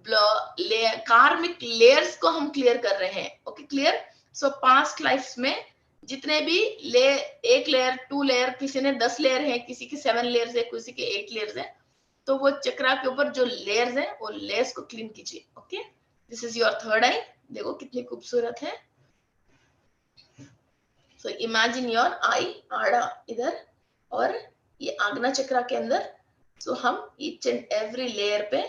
कार्मिक लेयर्स को हम क्लियर कर रहे हैं। Okay, clear. So past lifes में जितने भी एक लेयर, 2 लेयर, किसी ने 10 लेयर है, किसी की 7 लेयर्स है, किसी के 8 लेयर्स है, तो वो चक्र के ऊपर जो लेयर्स है वो लेयर्स को क्लीन कीजिए। Okay, this is your third eye, देखो कितनी खूबसूरत है। सो इमेजिन योर आई आड़ा इधर और ये आग्ना चक्र के अंदर। सो हम ईच एंड एवरी लेयर पे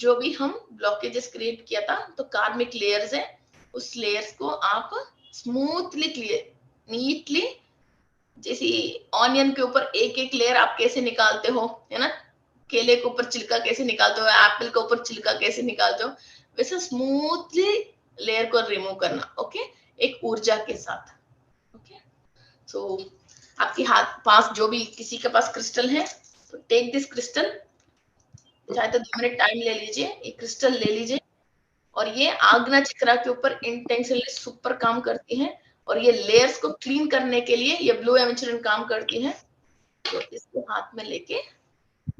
जो भी हम ब्लॉकेजेस क्रिएट किया था, तो कार्मिक लेयर्स है, उस लेयर्स को आप स्मूथली क्लियर, नीटली, जैसे ऑनियन के ऊपर एक एक लेयर आप कैसे निकालते हो, है ना, केले के ऊपर छिलका कैसे निकालते हो, एप्पल के ऊपर छिलका कैसे निकालते हो, वैसे स्मूथली लेयर को रिमूव करना। ओके, एक ऊर्जा के साथ। ओके, सो आपके हाथ पास जो भी किसी के पास क्रिस्टल है, तो टेक दिस क्रिस्टल, चाहे तो 2 मिनट टाइम ले लीजिए, एक क्रिस्टल ले लीजिए, और ये आग्ना चक्र के ऊपर इंटेंशनली सुपर काम करती है, और ये लेयर्स को क्लीन करने के लिए ये ब्लू एमेथिस्ट काम करती है। तो इसको हाथ में लेके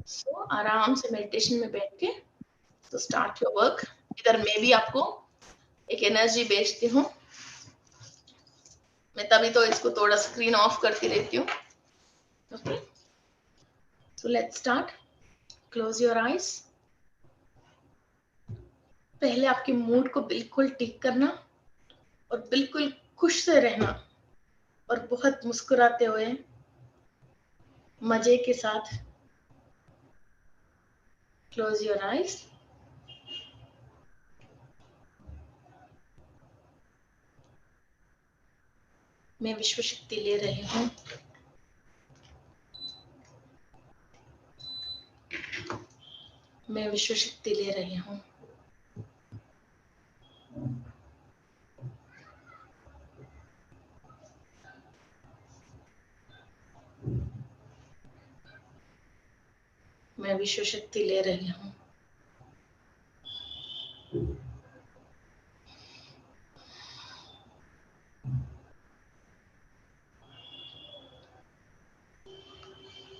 सो आराम से मेडिटेशन में बैठ के तो स्टार्ट योर वर्क। इधर मैं भी आपको एक एनर्जी भेजती हूँ, मैं तभी तो इसको थोड़ा स्क्रीन ऑफ करती रहती हूँ। Okay, so let's start. Close your eyes. पहले आपके मूड को बिल्कुल ठीक करना और बिल्कुल खुश से रहना और बहुत मुस्कुराते हुए मजे के साथ क्लोज योर आईज। मैं विश्व शक्ति ले रही हूँ, मैं विश्व शक्ति ले रही हूँ। मैं विश्व शक्ति ले रही हूँ।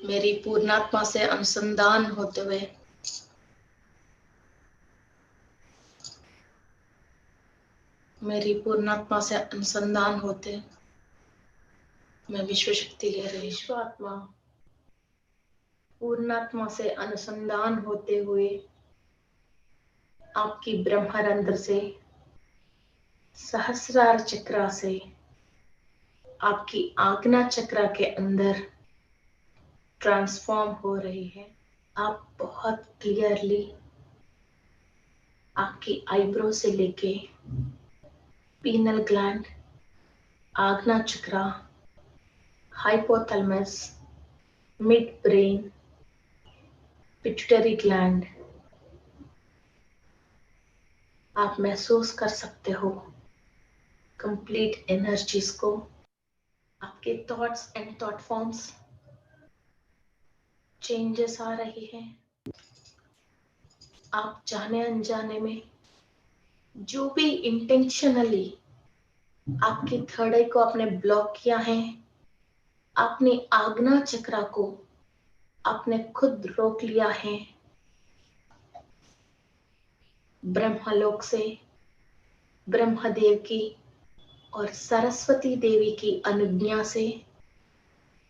मेरी पूर्णात्मा से अनुसंधान होते हुए मेरी पूर्णात्मा से अनुसंधान होते मैं विश्व शक्ति ले रही। विश्व आत्मा पूर्णात्मा से अनुसंधान होते हुए आपकी ब्रह्मरंध्र से, सहस्रार चक्र से, आपकी आज्ञा चक्र के अंदर ट्रांसफॉर्म हो रही है। आप बहुत क्लियरली आपकी आईब्रो से लेके penal gland, Ajna chakra, hypothalamus, mid brain, pituitary gland, आप महसूस कर सकते हो कंप्लीट एनर्जीज को, आपके thoughts and thought forms changes आ रही हैं। आप जाने अनजाने में जो भी इंटेंशनली आपकी थर्ड आई को आपने ब्लॉक किया है, आपने आज्ञा चक्रा को आपने खुद रोक लिया है, ब्रह्मलोक से ब्रह्मदेव की और सरस्वती देवी की अनुज्ञा से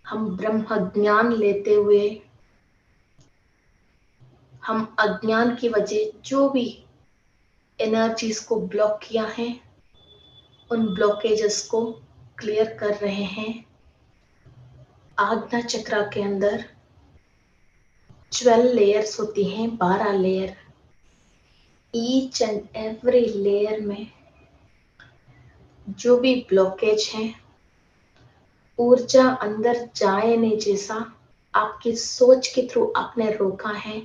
हम ब्रह्म ज्ञान लेते हुए हम अज्ञान की वजह जो भी एनर्जीज को ब्लॉक किया है उन ब्लॉकेजेस को क्लियर कर रहे हैं। आज्ञा चक्र के अंदर 12 लेयर्स होती हैं, 12 layer. Each and every layer में जो भी ब्लॉकेज है, ऊर्जा अंदर जाए नहीं जैसा आपकी सोच के थ्रू आपने रोका है,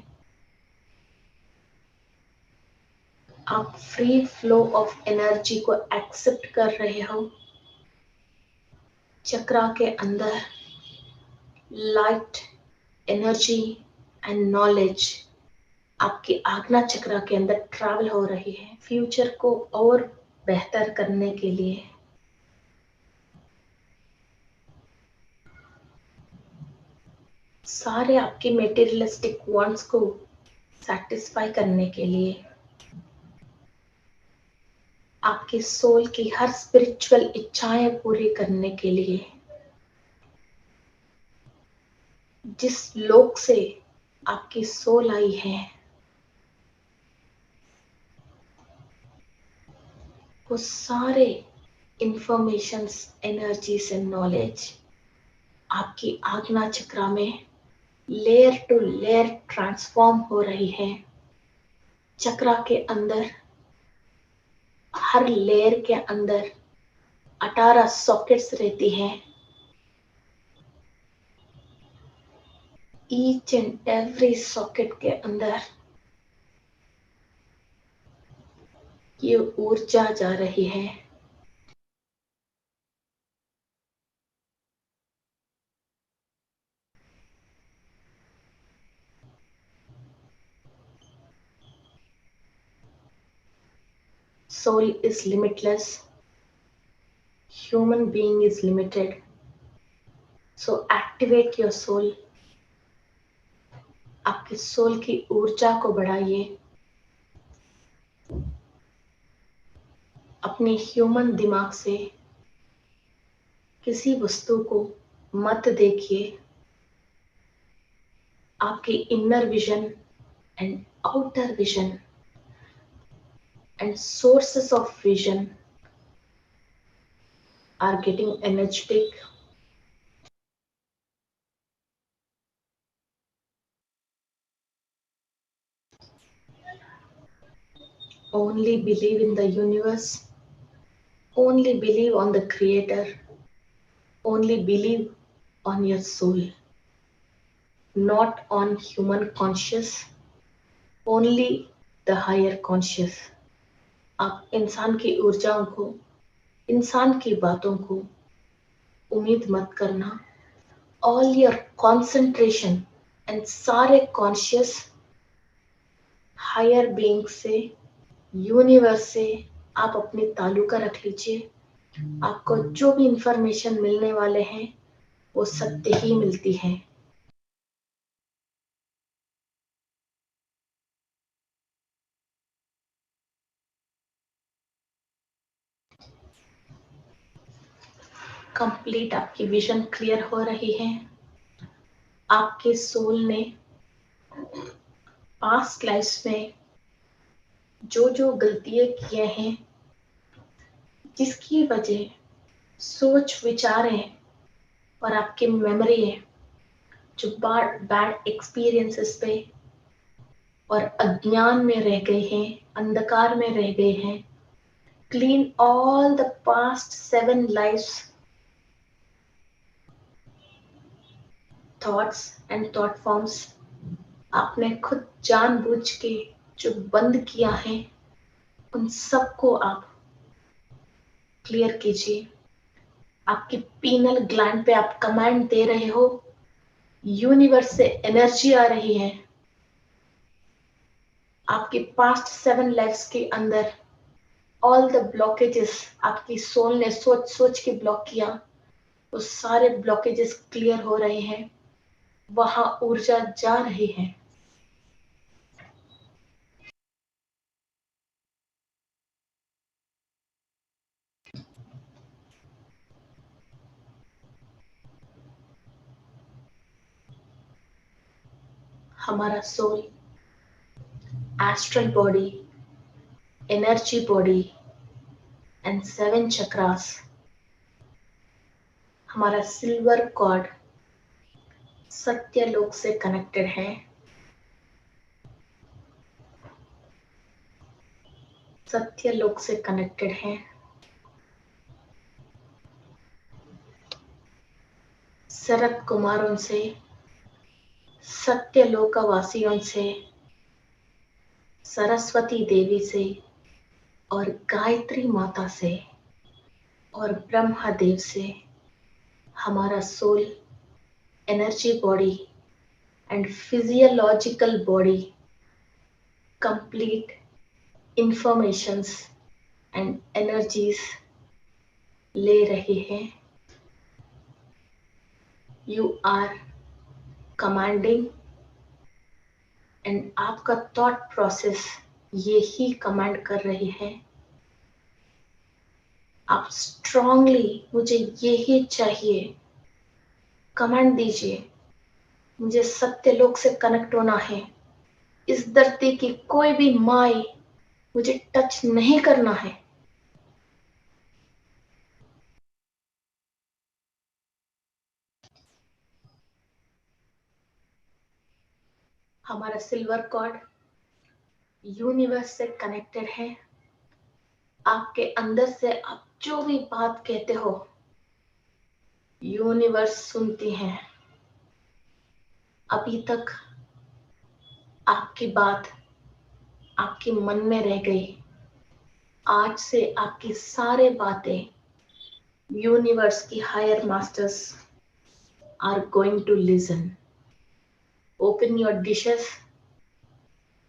आप फ्री फ्लो ऑफ एनर्जी को एक्सेप्ट कर रहे हो। चक्रा के अंदर लाइट, एनर्जी एंड नॉलेज आपकी आज्ञा चक्र के अंदर ट्रैवल हो रही है फ्यूचर को और बेहतर करने के लिए। सारे आपके मेटेरियलिस्टिक वांट्स को सैटिस्फाई करने के लिए, आपकी सोल की हर स्पिरिचुअल इच्छाएं पूरी करने के लिए, जिस लोक से आपकी सोल आई है वो सारे इंफॉर्मेशंस, एनर्जीज एंड नॉलेज आपकी आज्ञा चक्र में लेयर टू लेयर ट्रांसफॉर्म हो रही है। चक्र के अंदर हर लेयर के अंदर 18 सॉकेट्स रहती हैं। ईच एंड एवरी सॉकेट के अंदर ये ऊर्जा जा रही है। Soul is limitless. Human being is limited. So activate your soul. आपके सोल की ऊर्जा को बढ़ाइए। अपने ह्यूमन दिमाग से किसी वस्तु को मत देखिए। आपकी inner vision and outer vision and sources of vision are getting energetic. Only believe in the universe. Only believe on the creator. Only believe on your soul. Not on human conscious. Only the higher conscious. आप इंसान की ऊर्जाओं को, इंसान की बातों को उम्मीद मत करना। All your concentration and सारे conscious higher beings से, यूनिवर्स से आप अपनी ताल्लुका रख लीजिए। आपको जो भी इंफॉर्मेशन मिलने वाले हैं वो सत्य ही मिलती है। कंप्लीट आपकी विजन क्लियर हो रही है। आपके सोल ने पास्ट लाइफ्स में जो जो गलतियां किए हैं, जिसकी वजह सोच विचारें और आपकी मेमोरी है जो बैड एक्सपीरियंसेस पे और अज्ञान में रह गए हैं, अंधकार में रह गए हैं। Clean all the past 7 lifes thoughts and thought forms आपने खुद जानबूझ के जो बंद किया है, उन सबको आप क्लियर कीजिए। आपकी पीनल ग्लैंड पे आप कमांड दे रहे हो, यूनिवर्स से एनर्जी आ रही है। आपके पास्ट 7 लाइफ्स के अंदर ऑल द ब्लॉकेजेस आपकी सोल ने सोच सोच के ब्लॉक किया, वो सारे ब्लॉकेजेस क्लियर हो रहे हैं, वहां ऊर्जा जा रही है। हमारा soul, astral body, energy body and 7 chakras, हमारा सिल्वर कॉर्ड सत्य लोक से कनेक्टेड है। सत्य लोक से कनेक्टेड है। शरत कुमारों से, सत्य लोकवासियों से, सरस्वती देवी से और गायत्री माता से और ब्रह्मा देव से हमारा soul, energy body and physiological body complete informations and energies ले रही है। यू आर कमांडिंग एंड आपका थॉट प्रोसेस ये ही कमांड कर रही है। आप स्ट्रांगली मुझे ये ही चाहिए कमांड दीजिए। मुझे सत्य लोक से कनेक्ट होना है। इस धरती की कोई भी माई मुझे टच नहीं करना है। हमारा सिल्वर कॉर्ड यूनिवर्स से कनेक्टेड है। आपके अंदर से आप जो भी बात कहते हो, यूनिवर्स सुनती है। अभी तक आपकी बात आपके मन में रह गई, आज से आपकी सारे बातें यूनिवर्स की higher masters are going to listen. Open your dishes,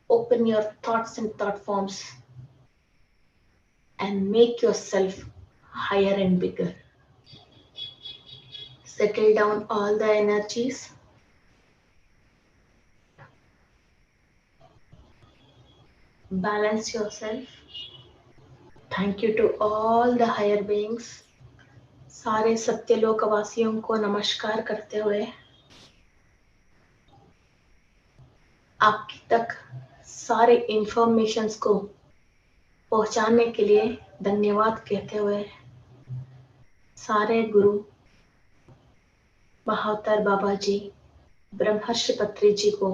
open your thoughts and thought forms and make yourself higher and bigger. Settle down all the energies. Balance yourself. Thank you to all the higher beings. सारे सत्यलोकवासियों को नमस्कार करते हुए आपकी तक सारे informations को पहुंचाने के लिए धन्यवाद कहते हुए सारे गुरु महाअवतार बाबा जी, ब्रह्मर्षि पत्री जी को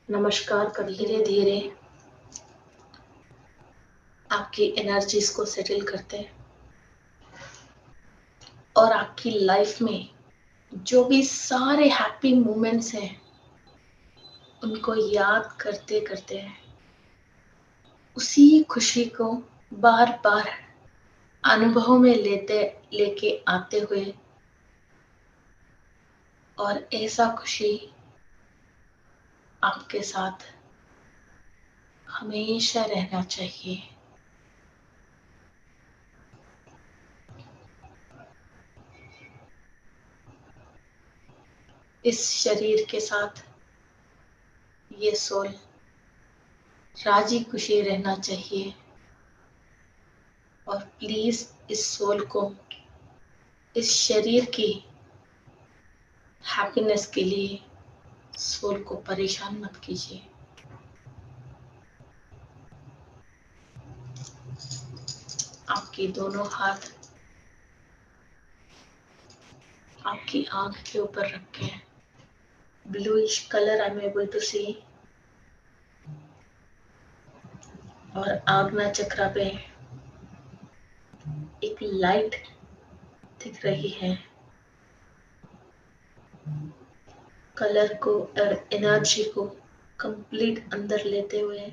नमस्कार कर धीरे धीरे आपकी एनर्जीज को सेटल करते हैं और आपकी लाइफ में जो भी सारे हैप्पी मोमेंट्स हैं उनको याद करते करते उसी खुशी को बार बार अनुभव में लेके आते हुए और ऐसा खुशी आपके साथ हमेशा रहना चाहिए। इस शरीर के साथ ये सोल राजी खुशी रहना चाहिए और प्लीज इस सोल को इस शरीर की हैप्पीनेस के लिए सोल को परेशान मत कीजिए। आपके दोनों हाथ आपकी आंख के ऊपर रखें। Bluish colour I am able to see और आज्ञा चक्र पे एक लाइट दिख रही है। कलर को और एनर्जी को कंप्लीट अंदर लेते हुए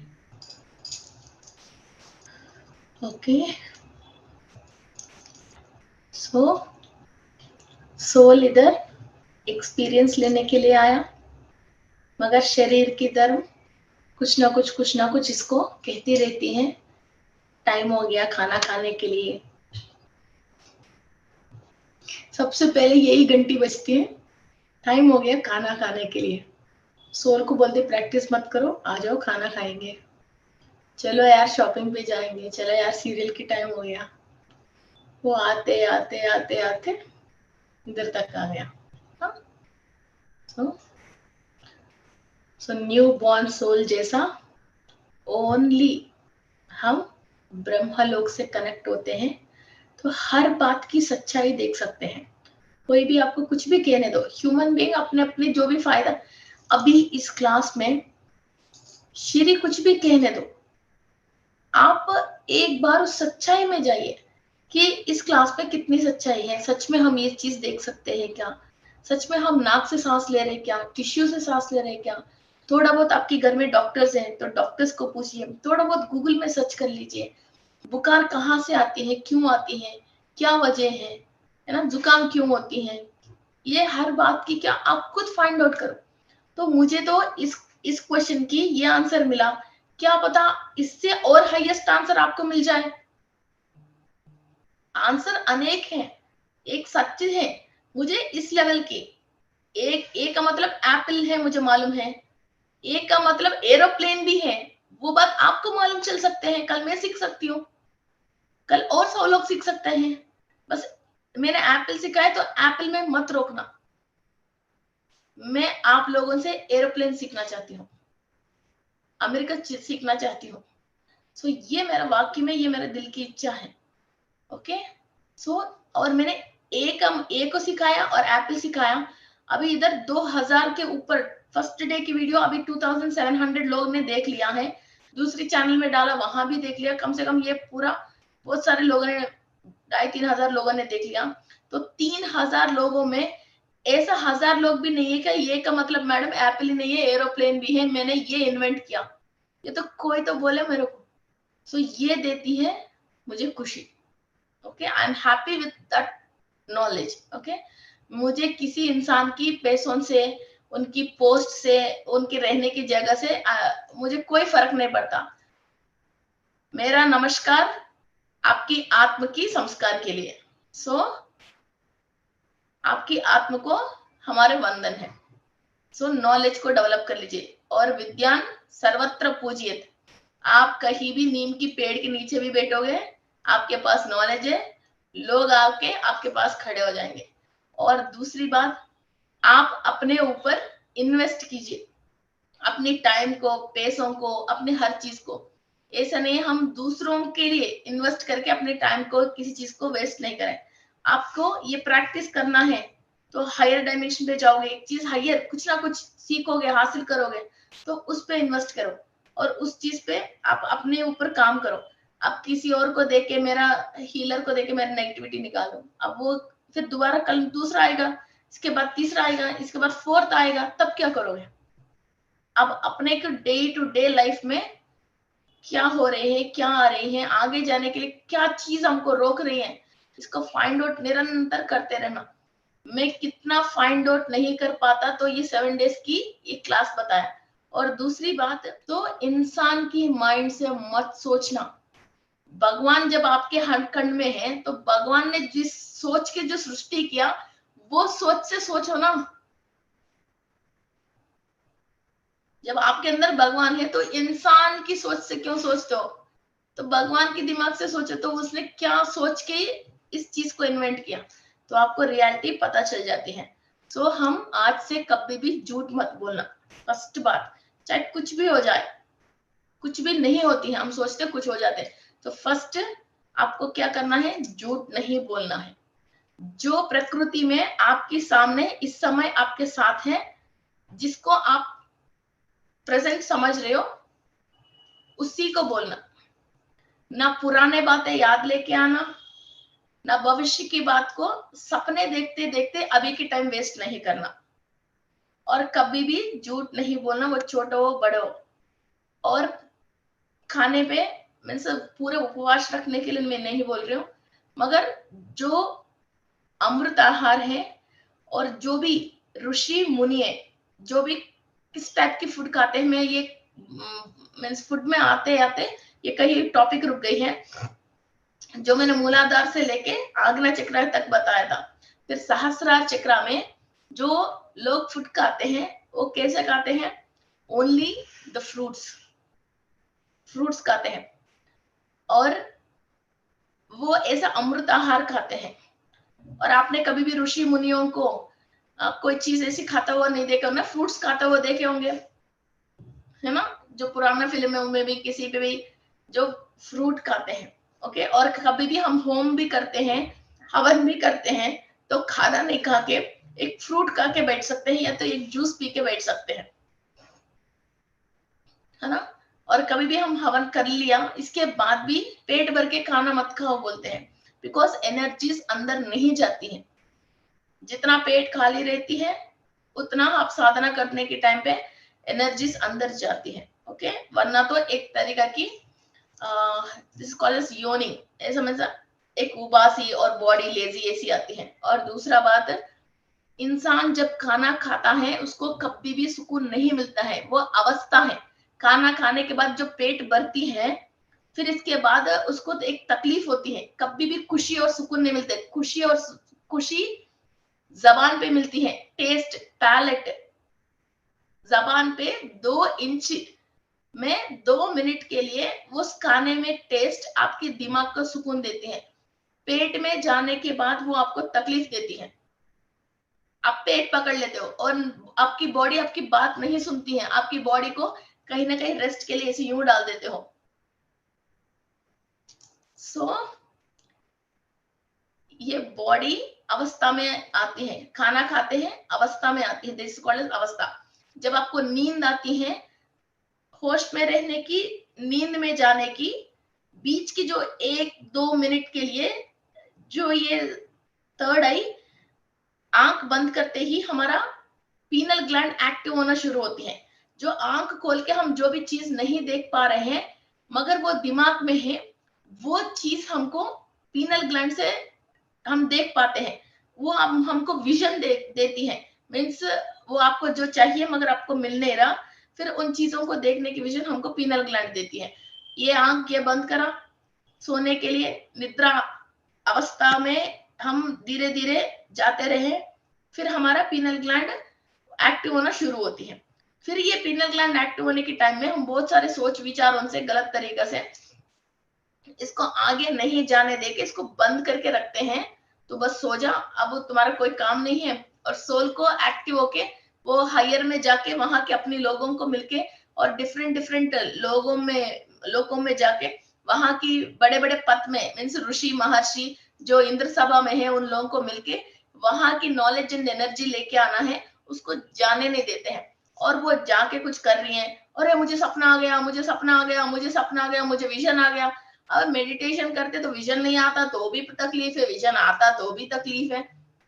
ओके, सो सोल इधर एक्सपीरियंस लेने के लिए आया, मगर शरीर की तरफ कुछ ना कुछ इसको कहती रहती है, टाइम हो गया खाना खाने के लिए। सबसे पहले यही घंटी बजती है, टाइम हो गया खाना खाने के लिए। सोल को बोलते प्रैक्टिस मत करो, आ जाओ खाना खाएंगे, चलो यार शॉपिंग पे जाएंगे, चलो यार सीरियल की टाइम हो गया। वो आते आते आते आते इधर तक आ गया। सो न्यू बॉर्न सोल जैसा ओनली हम ब्रह्मलोक से कनेक्ट होते हैं, तो हर बात की सच्चाई देख सकते हैं। कोई भी आपको कुछ भी कहने दो, ह्यूमन बीइंग अपने अपने जो भी फायदा, अभी इस क्लास में श्री कुछ भी कहने दो, आप एक बार उस सच्चाई में जाइए कि इस क्लास पे कितनी सच्चाई है, सच में हम ये चीज देख सकते हैं क्या, सच में हम नाक से सांस ले रहे हैं क्या, टिश्यू से सांस ले रहे हैं क्या। थोड़ा बहुत आपके घर में डॉक्टर्स हैं तो डॉक्टर्स को पूछिए, थोड़ा बहुत गूगल में सर्च कर लीजिए, बुखार कहाँ से आती है, क्यों आती है, क्या वजह है ना, जुकाम क्यों होती है, ये हर बात की क्या आप खुद फाइंड आउट करो। तो मुझे तो इस क्वेश्चन की ये आंसर मिला, क्या पता इससे और हाईएस्ट आंसर आपको मिल जाए। आंसर अनेक हैं, एक सत्य है मुझे इस लेवल की, एक का मतलब एप्पल है मुझे मालूम है, एक का मतलब एरोप्लेन भी है, वो बात आपको मालूम चल सकते हैं, कल मैं सीख सकती हूँ, कल और 100 लोग सीख सकते हैं। बस मैंने एप्पल सीखा है तो एप्पल में मत रोकना, मैं आप लोगों से एरोप्लेन सीखना चाहती हूँ, अमेरिका सीखना चाहती हूँ। सो ये मेरा वाक्य में ये मेरे दिल की इच्छा है। ओके, सो और मैंने ए को सिखाया और एप्पल सिखाया। अभी इधर 2000 के ऊपर फर्स्ट डे की वीडियो अभी 2700 लोग ने देख लिया है, दूसरी चैनल में डाला वहां भी देख लिया, कम से कम ये पूरा बहुत सारे लोगों ने 2500 लोगों ने देख लिया। तो 3000 लोगों में ऐसा 1000 लोग भी नहीं है कि ये का मतलब मैडम एप्पल ही नहीं है एरोप्लेन भी है, मैंने ये इन्वेंट किया, ये तो कोई तो बोले मेरे को। सो ये देती है मुझे खुशी। Okay, I am happy with that knowledge. Okay, मुझे किसी इंसान की पैसों से, उनकी पोस्ट से, उनके रहने की जगह से मुझे कोई फर्क नहीं पड़ता। मेरा नमस्कार आपकी आत्म की संस्कार के लिए। सो आपकी आत्म को हमारे वंदन है। सो नॉलेज को डेवलप कर लीजिए, और विज्ञान सर्वत्र पूजिए। आप कहीं भी नीम की पेड़ के नीचे भी बैठोगे, आपके पास नॉलेज है, लोग आके आपके पास खड़े हो जाएंगे। और दूसरी बात, आप अपने ऊपर इन्वेस्ट कीजिए, अपनी टाइम को, पैसों को, अपने हर चीज को। ऐसा नहीं हम दूसरों के लिए इन्वेस्ट करके अपने टाइम को किसी चीज को वेस्ट नहीं करें। आपको ये प्रैक्टिस करना है तो हायर डायमेंशन पे जाओगे, एक चीज हायर कुछ ना कुछ सीखोगे, हासिल करोगे, तो उस पे इन्वेस्ट करो और उस चीज पे आप अपने ऊपर काम करो। अब किसी और को देख के, मेरा हीलर को देख के मेरी नेगेटिविटी निकालो, अब वो फिर दोबारा कल दूसरा आएगा, इसके बाद तीसरा आएगा, इसके बाद फोर्थ आएगा, तब क्या करोगे। अब अपने को डे टू डे लाइफ में क्या हो रहे हैं, क्या आ रहे हैं, आगे जाने के लिए क्या चीज हमको रोक रही है, इसको फाइंड आउट निरंतर करते रहना। मैं कितना फाइंड आउट नहीं कर पाता, तो ये 7 डेज की ये क्लास बताया। और दूसरी बात, तो इंसान की माइंड से मत सोचना। भगवान जब आपके हथकंड में है, तो भगवान ने जिस सोच के जो सृष्टि किया, वो सोच से सोचो ना। जब आपके अंदर भगवान है तो इंसान की सोच से क्यों सोचते हो, तो भगवान के दिमाग से सोचो, तो उसने क्या सोच के इस चीज को इन्वेंट किया, तो आपको रियलिटी पता चल जाती है। तो हम आज से कभी भी झूठ मत बोलना। फर्स्ट बात, चाहे कुछ भी हो जाए, कुछ भी नहीं होती है, हम सोचते कुछ हो जाते हैं, तो फर्स्ट आपको क्या करना है, झूठ नहीं बोलना है। जो प्रकृति में आपके सामने इस समय आपके साथ है, जिसको आप प्रेजेंट समझ रहे हो, उसी को बोलना। ना पुराने बातें याद लेके आना, ना भविष्य की बात को सपने देखते देखते अभी की टाइम वेस्ट नहीं करना। और कभी भी झूठ नहीं बोलना, वो छोटा हो बड़े हो। और खाने पे मैं सब पूरे उपवास रखने के लिए मैं नहीं बोल रही हूँ, मगर जो अमृत आहार है और जो भी ऋषि मुनि है, जो भी किस टाइप की फूड खाते हैं, मैं ये मीन्स फूड में आते आते ये कहीं टॉपिक रुक गई है, जो मैंने मूलाधार से लेके आग्ना चक्र तक बताया था। फिर सहस्रार चक्र में जो लोग फूड खाते हैं वो कैसे खाते हैं, ओनली द फ्रूट्स खाते हैं, और वो ऐसा अमृत आहार खाते हैं। और आपने कभी भी ऋषि मुनियों को कोई चीज ऐसी खाता हुआ नहीं देखा ना, फ्रूट्स खाता हुआ देखे होंगे, है ना, जो पुराना फिल्म में भी किसी पे भी जो फ्रूट खाते हैं। ओके, और कभी भी हम होम भी करते हैं, हवन भी करते हैं, तो खाना नहीं खा के एक फ्रूट खा के बैठ सकते हैं, या तो एक जूस पी के बैठ सकते हैं, है ना। और कभी भी हम हवन कर लिया, इसके बाद भी पेट भर के खाना मत खाओ बोलते हैं, बिकॉज एनर्जीज अंदर नहीं जाती है। जितना पेट खाली रहती है उतना आप साधना करने के टाइम पे एनर्जीज अंदर जाती है। ओके, वरना तो एक तरीका की दिस कॉल्ड योनिंग, ऐसा मतलब एक उबासी और बॉडी लेजी ऐसी आती है। और दूसरा बात, इंसान जब खाना खाता है उसको कभी भी सुकून नहीं मिलता है, वो अवस्था है। खाना खाने के बाद जो पेट भरती है, फिर इसके बाद उसको एक तकलीफ होती है, कभी भी खुशी और सुकून नहीं मिलते। खुशी जबान पे मिलती है, टेस्ट पैलेट जबान पे 2 इंच में 2 मिनट के लिए उस खाने में टेस्ट आपके दिमाग को सुकून देती है। पेट में जाने के बाद वो आपको तकलीफ देती है, आप पेट पकड़ लेते हो और आपकी बॉडी आपकी बात नहीं सुनती है, आपकी बॉडी को कहीं ना कहीं रेस्ट के लिए ऐसे यूं डाल देते हो। सो ये बॉडी अवस्था में आती है, खाना खाते हैं अवस्था में आती है, दिस इज कॉल्ड अवस्था। जब आपको नींद आती है, होश में रहने की, नींद में जाने की बीच की जो 1-2 मिनट के लिए, जो ये थर्ड आई, आंख बंद करते ही हमारा पीनल ग्लैंड एक्टिव होना शुरू होती है। जो आंख खोल के हम जो भी चीज नहीं देख पा रहे हैं मगर वो दिमाग में है, वो चीज हमको पीनल ग्लैंड से हम देख पाते हैं, वो हमको विजन देती है। मीन्स वो आपको जो चाहिए मगर आपको मिल नहीं रहा, फिर उन चीजों को देखने की विजन हमको पीनल ग्लैंड देती है। ये आंख ये बंद करा, सोने के लिए निद्रा अवस्था में हम धीरे धीरे जाते रहे, फिर हमारा पीनल ग्लैंड एक्टिव होना शुरू होती है। फिर ये पीनल ग्लैंड एक्टिव होने के टाइम में हम बहुत सारे सोच विचारों से गलत तरीके से इसको आगे नहीं जाने देके इसको बंद करके रखते हैं, तो बस सो जा, अब तुम्हारा कोई काम नहीं है। और सोल को एक्टिव होके वो हायर में जाके वहां के अपने लोगों को मिलके और डिफरेंट लोगों में जाके वहां की बड़े बड़े पद में, मीन्स ऋषि महर्षि जो इंद्र सभा में है, उन लोगों को मिलके वहां की नॉलेज एंड एनर्जी लेके आना है, उसको जाने नहीं देते हैं। और वो जाके कुछ कर रही है, अरे मुझे सपना आ गया, मुझे सपना आ गया, मुझे सपना आ गया, मुझे विजन आ गया। अब मेडिटेशन करते तो विजन नहीं आता तो भी तकलीफ है, विजन आता तो भी तकलीफ है।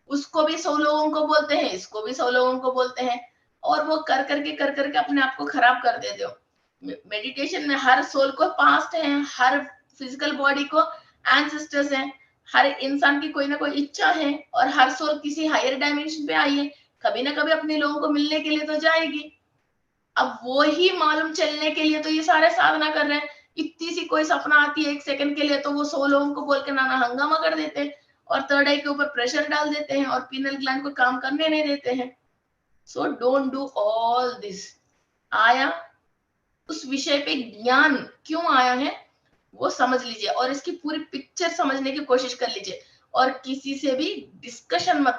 उसको भी 100 लोगों को बोलते हैं, इसको भी 100 लोगों को बोलते हैं, और वो कर करके अपने आप को खराब कर देते हो। मेडिटेशन में हर सोल को पास्ट है, हर फिजिकल बॉडी को एंसेस्टर्स हैं, हर इंसान की कोई ना कोई इच्छा है, और हर सोल किसी हायर डायमेंशन पे आई है, कभी ना कभी अपने लोगों को मिलने के लिए तो जाएगी। अब वो ही मालूम चलने के लिए तो ये सारे साधना कर रहे हैं। इतनी सी कोई सपना आती है 1 सेकंड के लिए तो वो 100 लोगों को बोल के नाना हंगामा कर देते हैं, और थर्ड आई के ऊपर प्रेशर डाल देते हैं, और पीनल ग्लैंड को काम करने नहीं देते हैं। So don't do all this. आया उस विषय पे ज्ञान क्यों आया है वो समझ लीजिए, और इसकी पूरी पिक्चर समझने की कोशिश कर लीजिए, और किसी से भी डिस्कशन मत